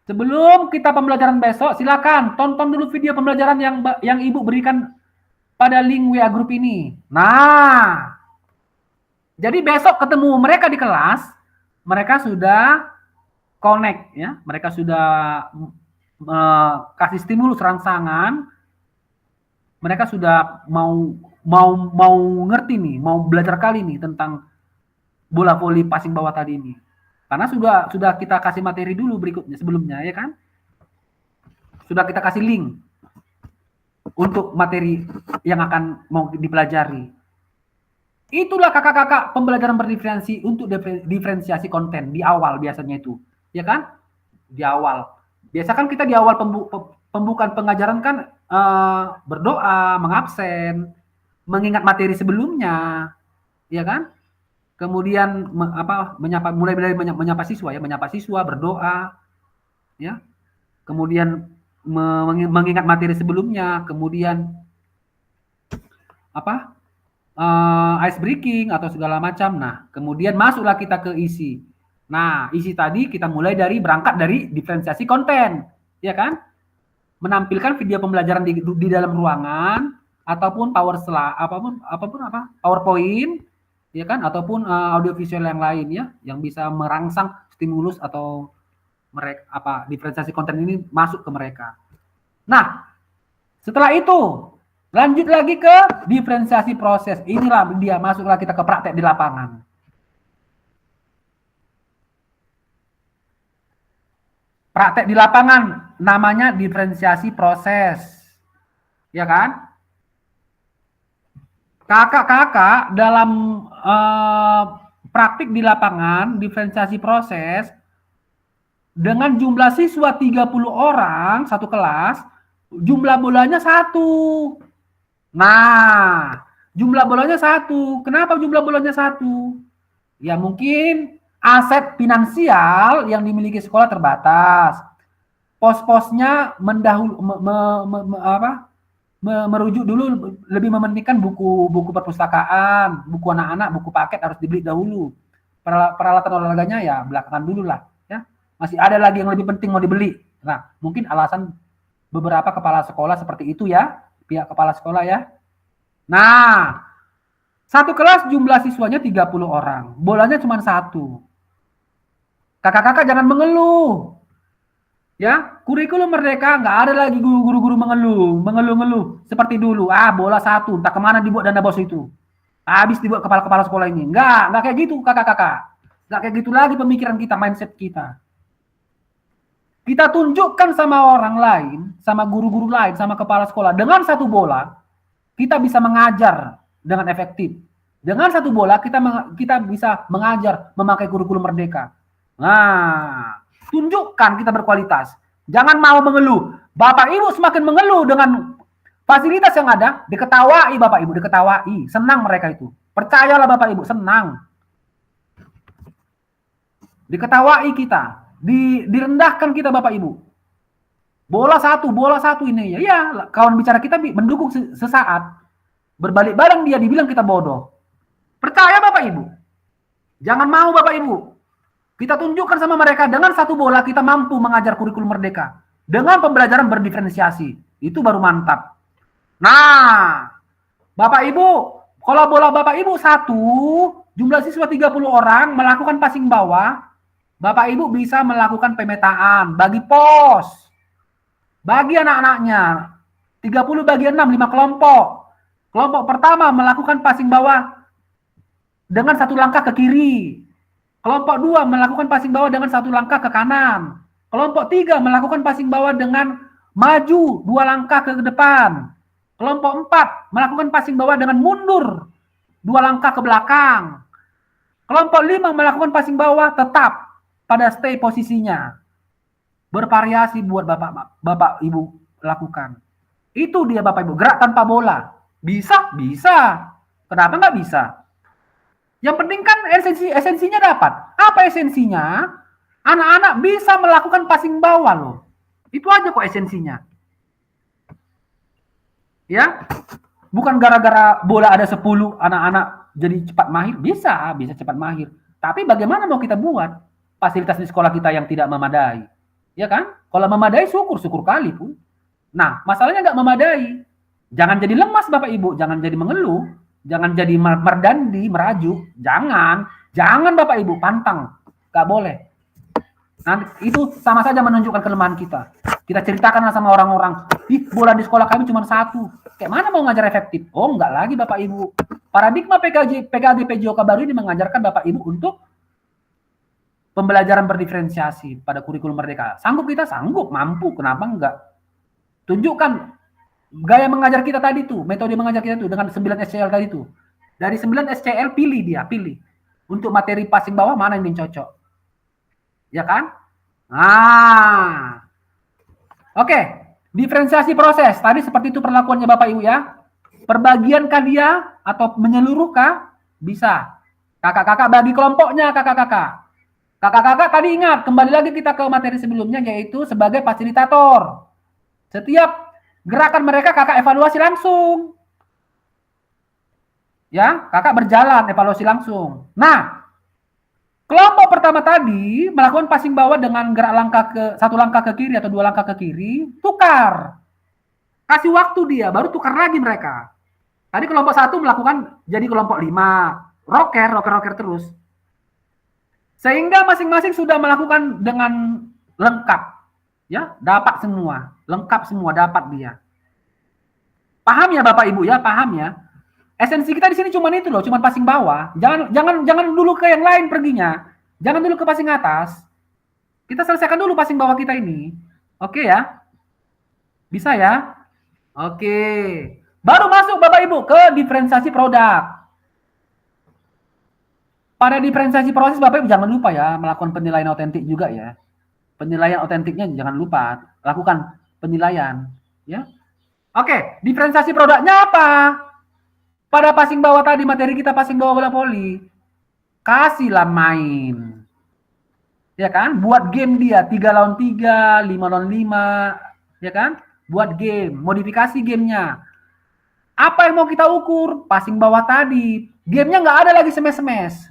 Sebelum kita pembelajaran besok, silakan tonton dulu video pembelajaran yang Ibu berikan pada link WA grup ini. Nah, jadi besok ketemu mereka di kelas, mereka sudah connect ya, mereka sudah kasih stimulus rangsangan, mereka sudah mau ngerti nih, mau belajar kali nih tentang bola voli passing bawah tadi ini. Karena sudah kita kasih materi dulu berikutnya sebelumnya ya kan? Sudah kita kasih link untuk materi yang akan mau dipelajari. Itulah kakak-kakak pembelajaran berdiferensiasi untuk diferensiasi konten di awal biasanya itu. Ya kan? Di awal. Biasa kan kita di awal pembukaan pengajaran kan berdoa, mengabsen, mengingat materi sebelumnya. Ya kan? Kemudian mulai dari menyapa siswa ya, menyapa siswa, berdoa, ya. Kemudian mengingat materi sebelumnya, kemudian ice breaking atau segala macam. Nah, kemudian masuklah kita ke isi. Nah, isi tadi kita mulai berangkat dari diferensiasi konten, ya kan? Menampilkan video pembelajaran di dalam ruangan ataupun PowerPoint, ya kan, ataupun audiovisual yang lain ya, yang bisa merangsang stimulus atau diferensiasi konten ini masuk ke mereka. Nah, setelah itu lanjut lagi ke diferensiasi proses. Inilah dia, masuklah kita ke praktek di lapangan. Praktek di lapangan namanya diferensiasi proses. Ya kan? Kakak-kakak dalam praktik di lapangan diferensiasi proses dengan jumlah siswa 30 orang satu kelas, jumlah bolanya 1. Nah, jumlah bolanya 1. Kenapa jumlah bolanya 1? Ya mungkin aset finansial yang dimiliki sekolah terbatas. Pos-posnya merujuk dulu, lebih mementingkan buku perpustakaan, buku anak-anak, buku paket harus dibeli dahulu. Peralatan olahraganya ya belakangan dulu lah, ya. Masih ada lagi yang lebih penting mau dibeli. Nah, mungkin alasan beberapa kepala sekolah seperti itu ya, pihak kepala sekolah ya. Nah, satu kelas jumlah siswanya 30 orang, bolanya cuma 1. Kakak-kakak jangan mengeluh. Ya, kurikulum merdeka nggak ada lagi guru-guru mengeluh seperti dulu. Bola 1, entah kemana dibuat dana bos itu. Habis dibuat kepala-kepala sekolah ini. Nggak kayak gitu kakak-kakak. Nggak kayak gitu lagi pemikiran kita, mindset kita. Kita tunjukkan sama orang lain, sama guru-guru lain, sama kepala sekolah. Dengan 1 bola, kita bisa mengajar dengan efektif. Dengan 1 bola, kita bisa mengajar memakai kurikulum merdeka. Nah, tunjukkan kita berkualitas. Jangan mau mengeluh. Bapak Ibu semakin mengeluh dengan fasilitas yang ada, diketawai Bapak Ibu, diketawai. Senang mereka itu. Percayalah Bapak Ibu, senang. Diketawai kita. Direndahkan kita Bapak Ibu. Bola satu ini. Ya, kawan bicara kita mendukung sesaat. Berbalik bareng dia dibilang kita bodoh. Percaya Bapak Ibu. Jangan mau Bapak Ibu. Kita tunjukkan sama mereka dengan 1 bola kita mampu mengajar kurikulum merdeka. Dengan pembelajaran berdiferensiasi. Itu baru mantap. Nah, Bapak Ibu, kalau bola Bapak Ibu 1, jumlah siswa 30 orang melakukan passing bawah, Bapak Ibu bisa melakukan pemetaan bagi pos. Bagi anak-anaknya. 30 bagi 6, 5 kelompok. Kelompok pertama melakukan passing bawah dengan 1 langkah ke kiri. Kelompok 2 melakukan passing bawah dengan 1 langkah ke kanan. Kelompok 3 melakukan passing bawah dengan maju 2 langkah ke depan. Kelompok 4 melakukan passing bawah dengan mundur 2 langkah ke belakang. Kelompok 5 melakukan passing bawah tetap pada stay posisinya. Bervariasi buat Bapak Ibu lakukan. Itu dia Bapak Ibu, gerak tanpa bola. Bisa? Bisa. Kenapa nggak bisa? Yang penting kan esensinya dapat. Apa esensinya? Anak-anak bisa melakukan passing bawah loh. Itu aja kok esensinya. Ya. Bukan gara-gara bola ada 10 anak-anak jadi cepat mahir. Bisa cepat mahir. Tapi bagaimana mau kita buat fasilitas di sekolah kita yang tidak memadai? Ya kan? Kalau memadai syukur kali pun. Nah, masalahnya nggak memadai. Jangan jadi lemas Bapak Ibu, jangan jadi mengeluh. Jangan jadi merdandi, merajuk. Jangan Bapak Ibu, pantang. Gak boleh. Nanti itu sama saja menunjukkan kelemahan kita. Kita ceritakan sama orang-orang, bola di sekolah kami cuma 1. Kayak mana mau ngajar efektif? Oh, enggak lagi Bapak Ibu. Paradigma PKD PJOK baru ini mengajarkan Bapak Ibu untuk pembelajaran berdiferensiasi pada kurikulum merdeka. Sanggup kita? Sanggup, mampu. Kenapa enggak? Tunjukkan gaya mengajar kita tadi tuh, metode mengajar kita tuh dengan 9 SCL tadi tuh. Dari 9 SCL pilih. Untuk materi passing bawah mana yang cocok. Ya kan? Nah. Oke, diferensiasi proses. Tadi seperti itu perlakuannya Bapak Ibu ya. Perbagian kah dia atau menyeluruh kah? Bisa. Kakak-kakak bagi kelompoknya kakak-kakak. Kakak-kakak tadi ingat, kembali lagi kita ke materi sebelumnya yaitu sebagai fasilitator. Setiap gerakan mereka kakak evaluasi langsung. Ya, kakak berjalan evaluasi langsung. Nah, kelompok pertama tadi melakukan passing bawah dengan gerak 1 langkah ke kiri atau 2 langkah ke kiri, tukar. Kasih waktu dia, baru tukar lagi mereka. Tadi kelompok 1 melakukan jadi kelompok 5. Roker terus. Sehingga masing-masing sudah melakukan dengan lengkap. Ya, dapat semua. Lengkap semua, dapat dia. Paham ya Bapak Ibu ya, paham ya. Esensi kita di sini cuma itu loh, cuma passing bawah. Jangan dulu ke yang lain perginya. Jangan dulu ke passing atas. Kita selesaikan dulu passing bawah kita ini. Oke ya? Bisa ya? Oke. Baru masuk Bapak Ibu ke diferensiasi produk. Pada diferensiasi proses Bapak Ibu jangan lupa ya melakukan penilaian autentik juga ya. Penilaian otentiknya jangan lupa, lakukan penilaian, ya. Oke, diferensiasi produknya apa? Pada passing bawah tadi, materi kita passing bawah bola voli, kasihlah main. Ya kan? Buat game dia 3 lawan 3, 5 lawan 5, ya kan? Buat game, modifikasi gamenya. Apa yang mau kita ukur? Passing bawah tadi. Gamenya nggak ada lagi smash-smash.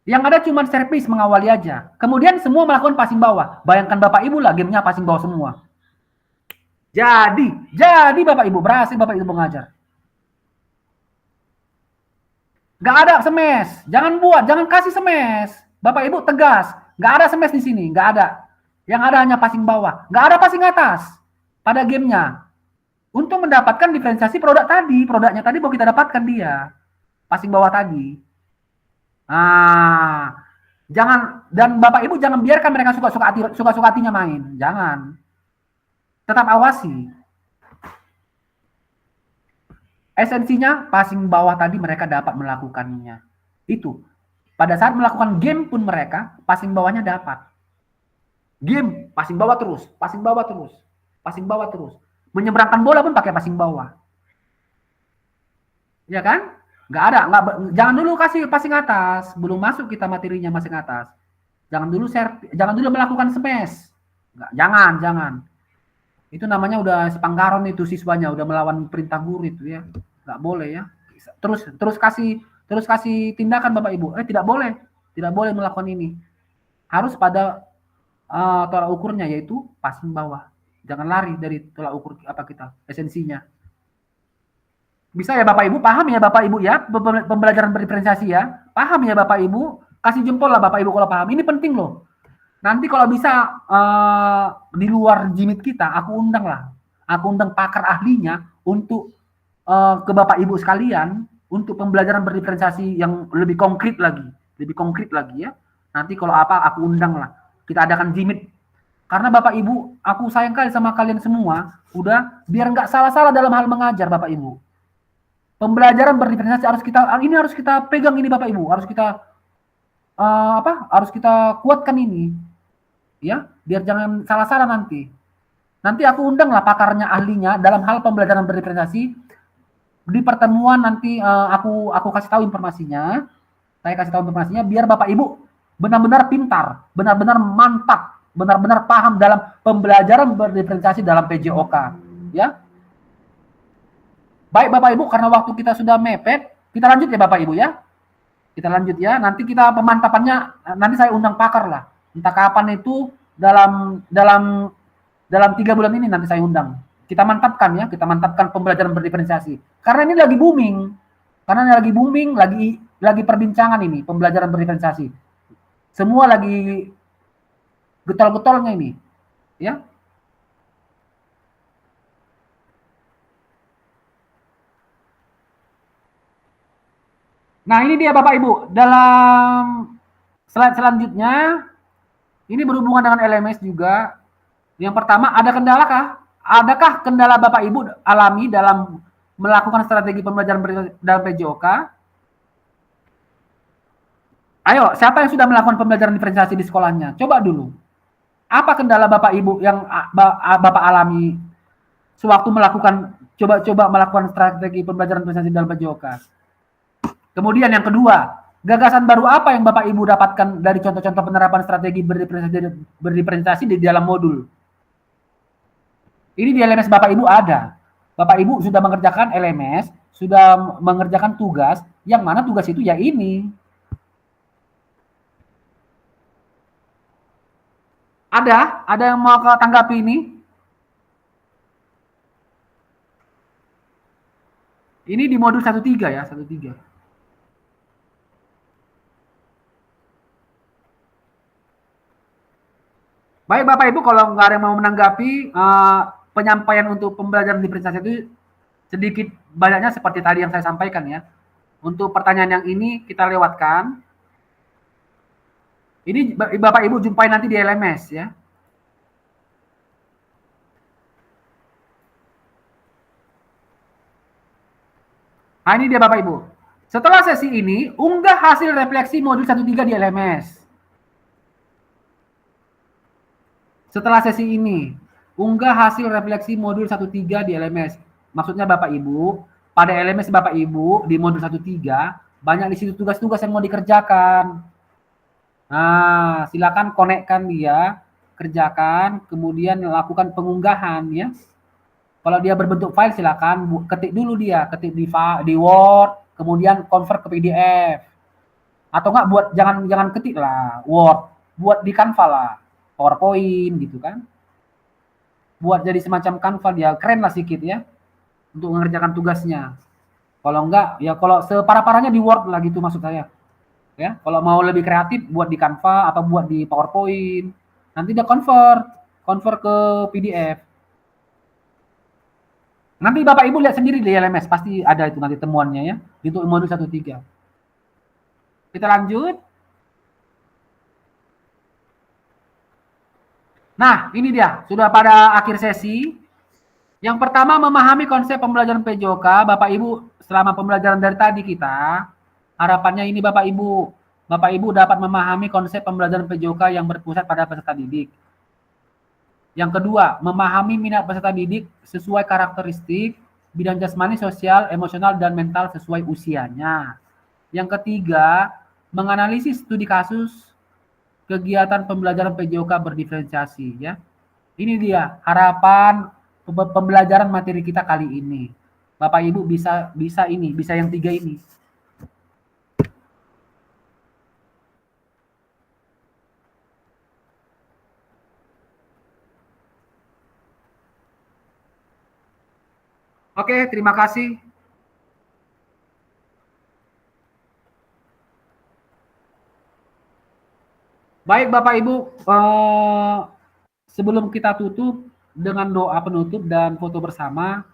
Yang ada cuma servis mengawali aja. Kemudian semua melakukan passing bawah. Bayangkan Bapak Ibu lah gamenya passing bawah semua. Jadi Bapak Ibu berhasil Bapak Ibu mengajar. Gak ada smash, jangan kasih smash. Bapak Ibu tegas, gak ada smash di sini, gak ada. Yang ada hanya passing bawah, gak ada passing atas pada gamenya. Untuk mendapatkan diferensiasi produk tadi, produknya tadi mau kita dapatkan dia passing bawah tadi. Jangan, dan Bapak Ibu jangan biarkan mereka suka-suka hatinya main, jangan. Tetap awasi. Esensinya passing bawah tadi mereka dapat melakukannya. Itu. Pada saat melakukan game pun mereka passing bawahnya dapat. Game passing bawah terus, passing bawah terus, passing bawah terus. Menyeberangkan bola pun pakai passing bawah. Ya kan? Jangan dulu kasih passing atas, belum masuk kita materinya passing atas. Jangan dulu melakukan smash. Jangan. Itu namanya udah sepanggaron itu siswanya, udah melawan perintah guru itu ya. Nggak boleh ya. Terus kasih tindakan Bapak Ibu. Tidak boleh melakukan ini. Harus pada tolak ukurnya yaitu passing bawah. Jangan lari dari tolak ukur esensinya. Bisa ya Bapak Ibu, paham ya Bapak Ibu ya, pembelajaran berdiferensiasi ya. Paham ya Bapak Ibu, kasih jempol lah Bapak Ibu kalau paham. Ini penting loh. Nanti kalau bisa di luar jimit kita, aku undang pakar ahlinya untuk ke Bapak Ibu sekalian untuk pembelajaran berdiferensiasi yang lebih konkret lagi ya. Nanti kalau aku undang lah, kita adakan jimit. Karena Bapak Ibu, aku sayang kali sama kalian semua, udah biar nggak salah-salah dalam hal mengajar Bapak Ibu. Pembelajaran berdiferensiasi harus kita pegang ini Bapak Ibu, harus kita kuatkan ini. Ya, biar jangan salah-salah nanti. Nanti aku undanglah pakarnya ahlinya dalam hal pembelajaran berdiferensiasi. Di pertemuan nanti aku kasih tahu informasinya. Saya kasih tahu informasinya biar Bapak Ibu benar-benar pintar, benar-benar mantap, benar-benar paham dalam pembelajaran berdiferensiasi dalam PJOK, ya. Baik Bapak Ibu, karena waktu kita sudah mepet, kita lanjut ya Bapak Ibu ya. Kita lanjut ya. Nanti kita pemantapannya nanti saya undang pakar lah. Entah kapan itu dalam 3 bulan ini nanti saya undang. Kita mantapkan pembelajaran berdiferensiasi. Karena ini lagi booming, lagi perbincangan ini pembelajaran berdiferensiasi. Semua lagi getol-getolnya ini, ya. Nah, ini dia Bapak Ibu, dalam slide selanjutnya ini berhubungan dengan LMS juga. Yang pertama, adakah kendala Bapak Ibu alami dalam melakukan strategi pembelajaran dalam PJOK? Ayo, siapa yang sudah melakukan pembelajaran diferensiasi di sekolahnya? Coba dulu. Apa kendala Bapak Ibu yang Bapak alami sewaktu coba melakukan strategi pembelajaran diferensiasi dalam PJOK? Kemudian yang kedua, gagasan baru apa yang Bapak Ibu dapatkan dari contoh-contoh penerapan strategi berdiferensiasi di dalam modul? Ini di LMS Bapak Ibu ada. Bapak Ibu sudah mengerjakan LMS, sudah mengerjakan tugas, yang mana tugas itu ya ini. Ada yang mau tanggapi ini? Ini di modul 13 ya, 13. Baik Bapak Ibu, kalau nggak ada yang mau menanggapi penyampaian untuk pembelajaran diferensiasi itu sedikit banyaknya seperti tadi yang saya sampaikan ya. Untuk pertanyaan yang ini kita lewatkan. Ini Bapak Ibu jumpai nanti di LMS ya. Nah ini dia Bapak Ibu. Setelah sesi ini, unggah hasil refleksi modul 13 di LMS. setelah sesi ini, unggah hasil refleksi modul 1.3 di LMS. Maksudnya Bapak Ibu, pada LMS Bapak Ibu di modul 1.3 banyak di situ tugas-tugas yang mau dikerjakan. Nah, silakan konekkan dia, kerjakan, kemudian lakukan pengunggahan ya. Kalau dia berbentuk file silakan ketik dulu dia, ketik di Word, kemudian convert ke PDF. Atau enggak buat jangan ketik lah Word, buat di Canva lah, PowerPoint gitu kan. Buat jadi semacam Canva dia, keren lah sedikit ya untuk mengerjakan tugasnya. Kalau enggak ya kalau separah-parahnya di Word lah gitu maksud saya. Ya, kalau mau lebih kreatif buat di Canva atau buat di PowerPoint. Nanti dia convert ke PDF. Nanti Bapak Ibu lihat sendiri di LMS, pasti ada itu nanti temuannya ya, untuk modul 1.3. Kita lanjut. Nah, ini dia, sudah pada akhir sesi. Yang pertama memahami konsep pembelajaran PJOK, Bapak Ibu selama pembelajaran dari tadi kita, harapannya ini Bapak Ibu dapat memahami konsep pembelajaran PJOK yang berpusat pada peserta didik. Yang kedua, memahami minat peserta didik sesuai karakteristik, bidang jasmani, sosial, emosional, dan mental sesuai usianya. Yang ketiga, menganalisis studi kasus kegiatan pembelajaran PJOK berdiferensiasi. Ya, ini dia harapan pembelajaran materi kita kali ini. Bapak Ibu bisa yang 3 ini. Oke, terima kasih. Baik Bapak Ibu, sebelum kita tutup dengan doa penutup dan foto bersama,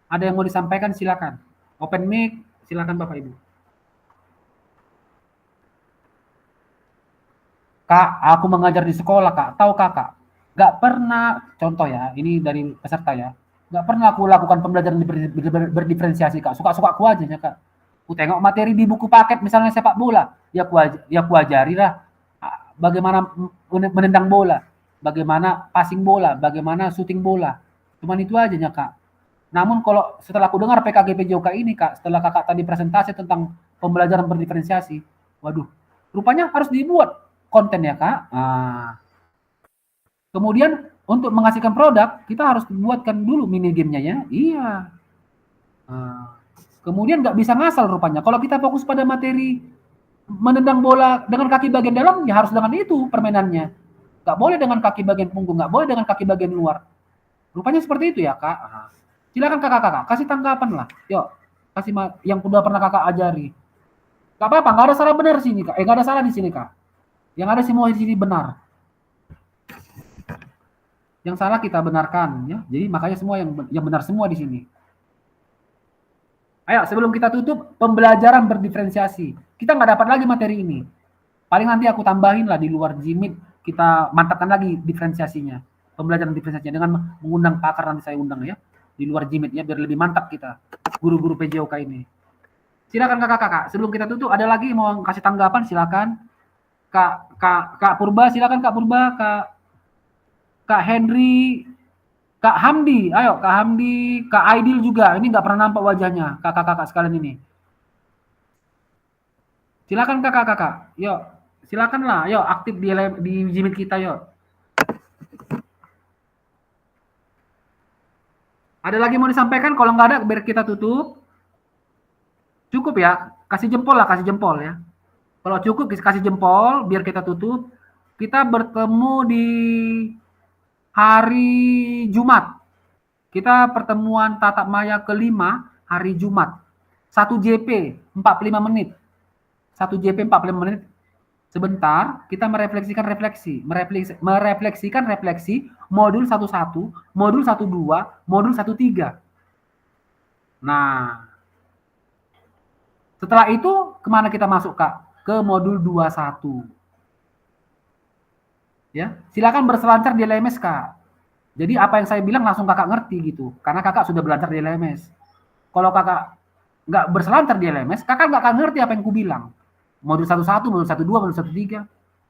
ada yang mau disampaikan silakan. Open mic, silakan Bapak Ibu. Kak, aku mengajar di sekolah Kak, tahu Kakak? Gak pernah, contoh ya, ini dari peserta ya, gak pernah aku lakukan pembelajaran berdiferensiasi Kak, suka-suka aku aja ya Kak. Aku tengok materi di buku paket misalnya sepak bola, ya aku ajari lah bagaimana menendang bola, bagaimana passing bola, bagaimana shooting bola. Cuman itu aja ya Kak. Namun kalau setelah aku dengar PKG PJOK ini Kak, setelah Kakak tadi presentasi tentang pembelajaran berdiferensiasi, waduh, rupanya harus dibuat konten ya Kak. Nah, kemudian untuk menghasilkan produk, kita harus buatkan dulu mini game-nya ya. Iya. Nah, kemudian nggak bisa ngasal rupanya. Kalau kita fokus pada materi menendang bola dengan kaki bagian dalam, ya harus dengan itu permainannya. Nggak boleh dengan kaki bagian punggung, nggak boleh dengan kaki bagian luar. Rupanya seperti itu ya Kak. Silakan kakak-kakak, kasih tanggapan lah. Yuk, kasih yang udah pernah kakak ajari. Gak apa-apa, nggak ada salah benar sini Kak. Nggak ada salah di sini Kak. Yang ada semua di sini benar. Yang salah kita benarkan ya. Jadi makanya semua yang benar semua di sini. Ayo, sebelum kita tutup, pembelajaran berdiferensiasi. Kita nggak dapat lagi materi ini. Paling nanti aku tambahin lah di luar Jimit, kita mantapkan lagi diferensiasinya. Pembelajaran diferensiasinya dengan mengundang pakar, nanti saya undang ya. Di luar Jimit ya, biar lebih mantap kita. Guru-guru PJOK ini. Silakan kakak-kakak. Sebelum kita tutup, ada lagi mau kasih tanggapan, silakan. Kak Purba, silakan Kak Purba. Kak Henry, Kak Hamdi, ayo Kak Hamdi, Kak Aidil juga. Ini nggak pernah nampak wajahnya, kakak-kakak sekalian ini. Silakan kakak-kakak, yuk, silakan lah, yuk aktif di Jimit kita, yuk. Ada lagi mau disampaikan? Kalau nggak ada, biar kita tutup. Cukup ya, kasih jempol lah, kasih jempol ya. Kalau cukup, kasih jempol, biar kita tutup. Kita bertemu di hari Jumat. Kita pertemuan tatap maya kelima hari Jumat. 1 JP 45 menit. 1 JP 45 menit. Sebentar, kita merefleksikan refleksi modul 11, modul 12, modul 13. Nah, setelah itu kemana kita masuk Kak? Ke modul 21. Ya, silakan berselancar di LMS Kak. Jadi apa yang saya bilang langsung kakak ngerti gitu, karena kakak sudah belajar di LMS. Kalau kakak nggak berselancar di LMS, kakak nggak akan ngerti apa yang ku bilang. Modul 11, modul 12, modul 13,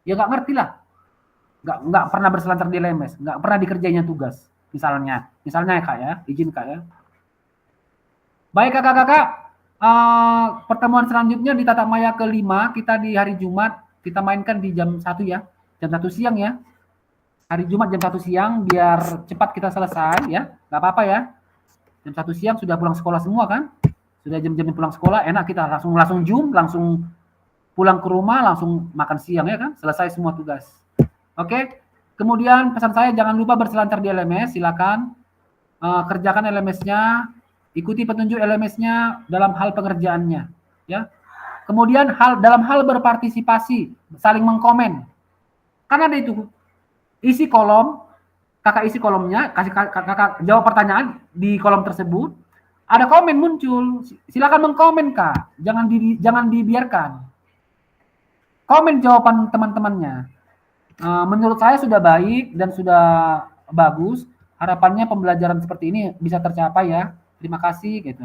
ya nggak ngerti lah. nggak pernah berselancar di LMS, nggak pernah dikerjainya tugas, misalnya ya Kak ya, izin Kak ya. Baik kakak-kakak, pertemuan selanjutnya di Tatap Maya ke-5 kita di hari Jumat, kita mainkan di jam 1 ya, jam 1 siang ya. Hari Jumat jam 1 siang biar cepat kita selesai ya, nggak apa-apa ya. Jam 1 siang sudah pulang sekolah semua kan? Sudah jam-jam pulang sekolah, enak kita langsung Zoom, langsung pulang ke rumah, langsung makan siang ya kan? Selesai semua tugas. Oke, kemudian pesan saya jangan lupa berselancar di LMS, silakan kerjakan LMS-nya, ikuti petunjuk LMS-nya dalam hal pengerjaannya, ya. Kemudian dalam hal berpartisipasi, saling mengkomen. Kan ada itu, isi kolom, kakak isi kolomnya, kasih kakak jawab pertanyaan di kolom tersebut, ada komen muncul, silakan mengkomen Kak, jangan dibiarkan. Komen jawaban teman-temannya. Menurut saya sudah baik dan sudah bagus. Harapannya pembelajaran seperti ini bisa tercapai ya. Terima kasih gitu.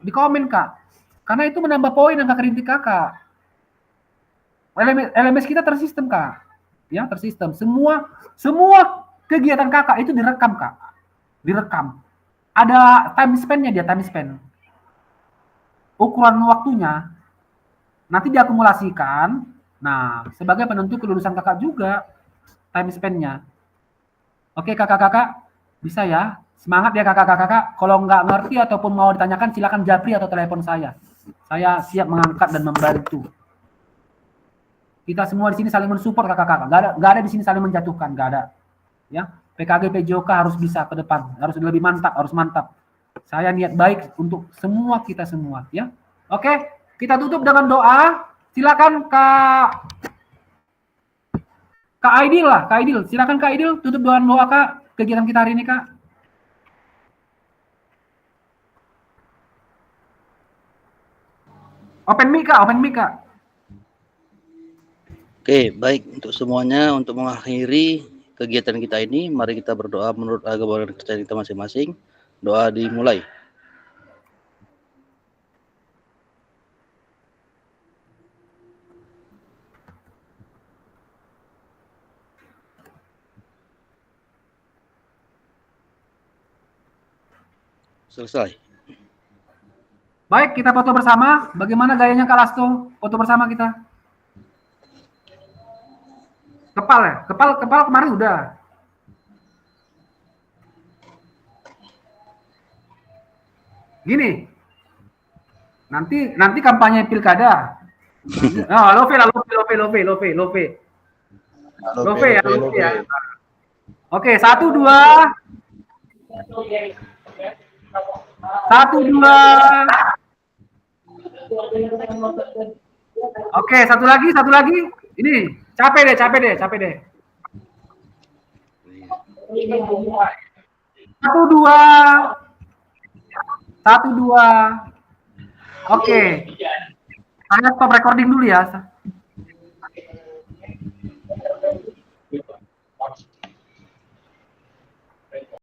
Di komen Kak. Karena itu menambah poin angka kritik Kakak. LMS kita tersistem Kak. Ya, tersistem. Semua kegiatan Kakak itu direkam Kak. Direkam. Ada time span-nya dia, time span. Ukuran waktunya nanti diakumulasikan. Nah, sebagai penentu kelulusan Kakak juga time span-nya. Oke kakak-kakak, bisa ya? Semangat ya kakak-kakak. Kalau nggak ngerti ataupun mau ditanyakan, silakan japri atau telepon saya. Saya siap mengangkat dan membantu. Kita semua di sini saling mensupport kakak-kakak. Nggak ada di sini saling menjatuhkan, nggak ada. Ya, PKG PJOK harus bisa ke depan, harus lebih mantap, harus mantap. Saya niat baik untuk semua kita semua, ya. Oke, kita tutup dengan doa. Silakan Kak Aidil lah, Kak Aidil. Silakan Kak Aidil tutup doa Kak kegiatan kita hari ini Kak. Open mic Kak.
Oke, baik untuk semuanya, untuk mengakhiri kegiatan kita ini, mari kita berdoa menurut agama dan kepercayaan kita masing-masing. Doa dimulai. Selesai.
Baik, kita foto bersama. Bagaimana gayanya Kak Lasto? Foto bersama kita. Kepal ya? Kepal kemarin udah. Gini. Nanti kampanye pilkada. Oh, Love ya. Oke, 1 2. 1 2. Oke, satu lagi. Ini, capek deh. 1 2. Oke. Saya stop recording dulu ya.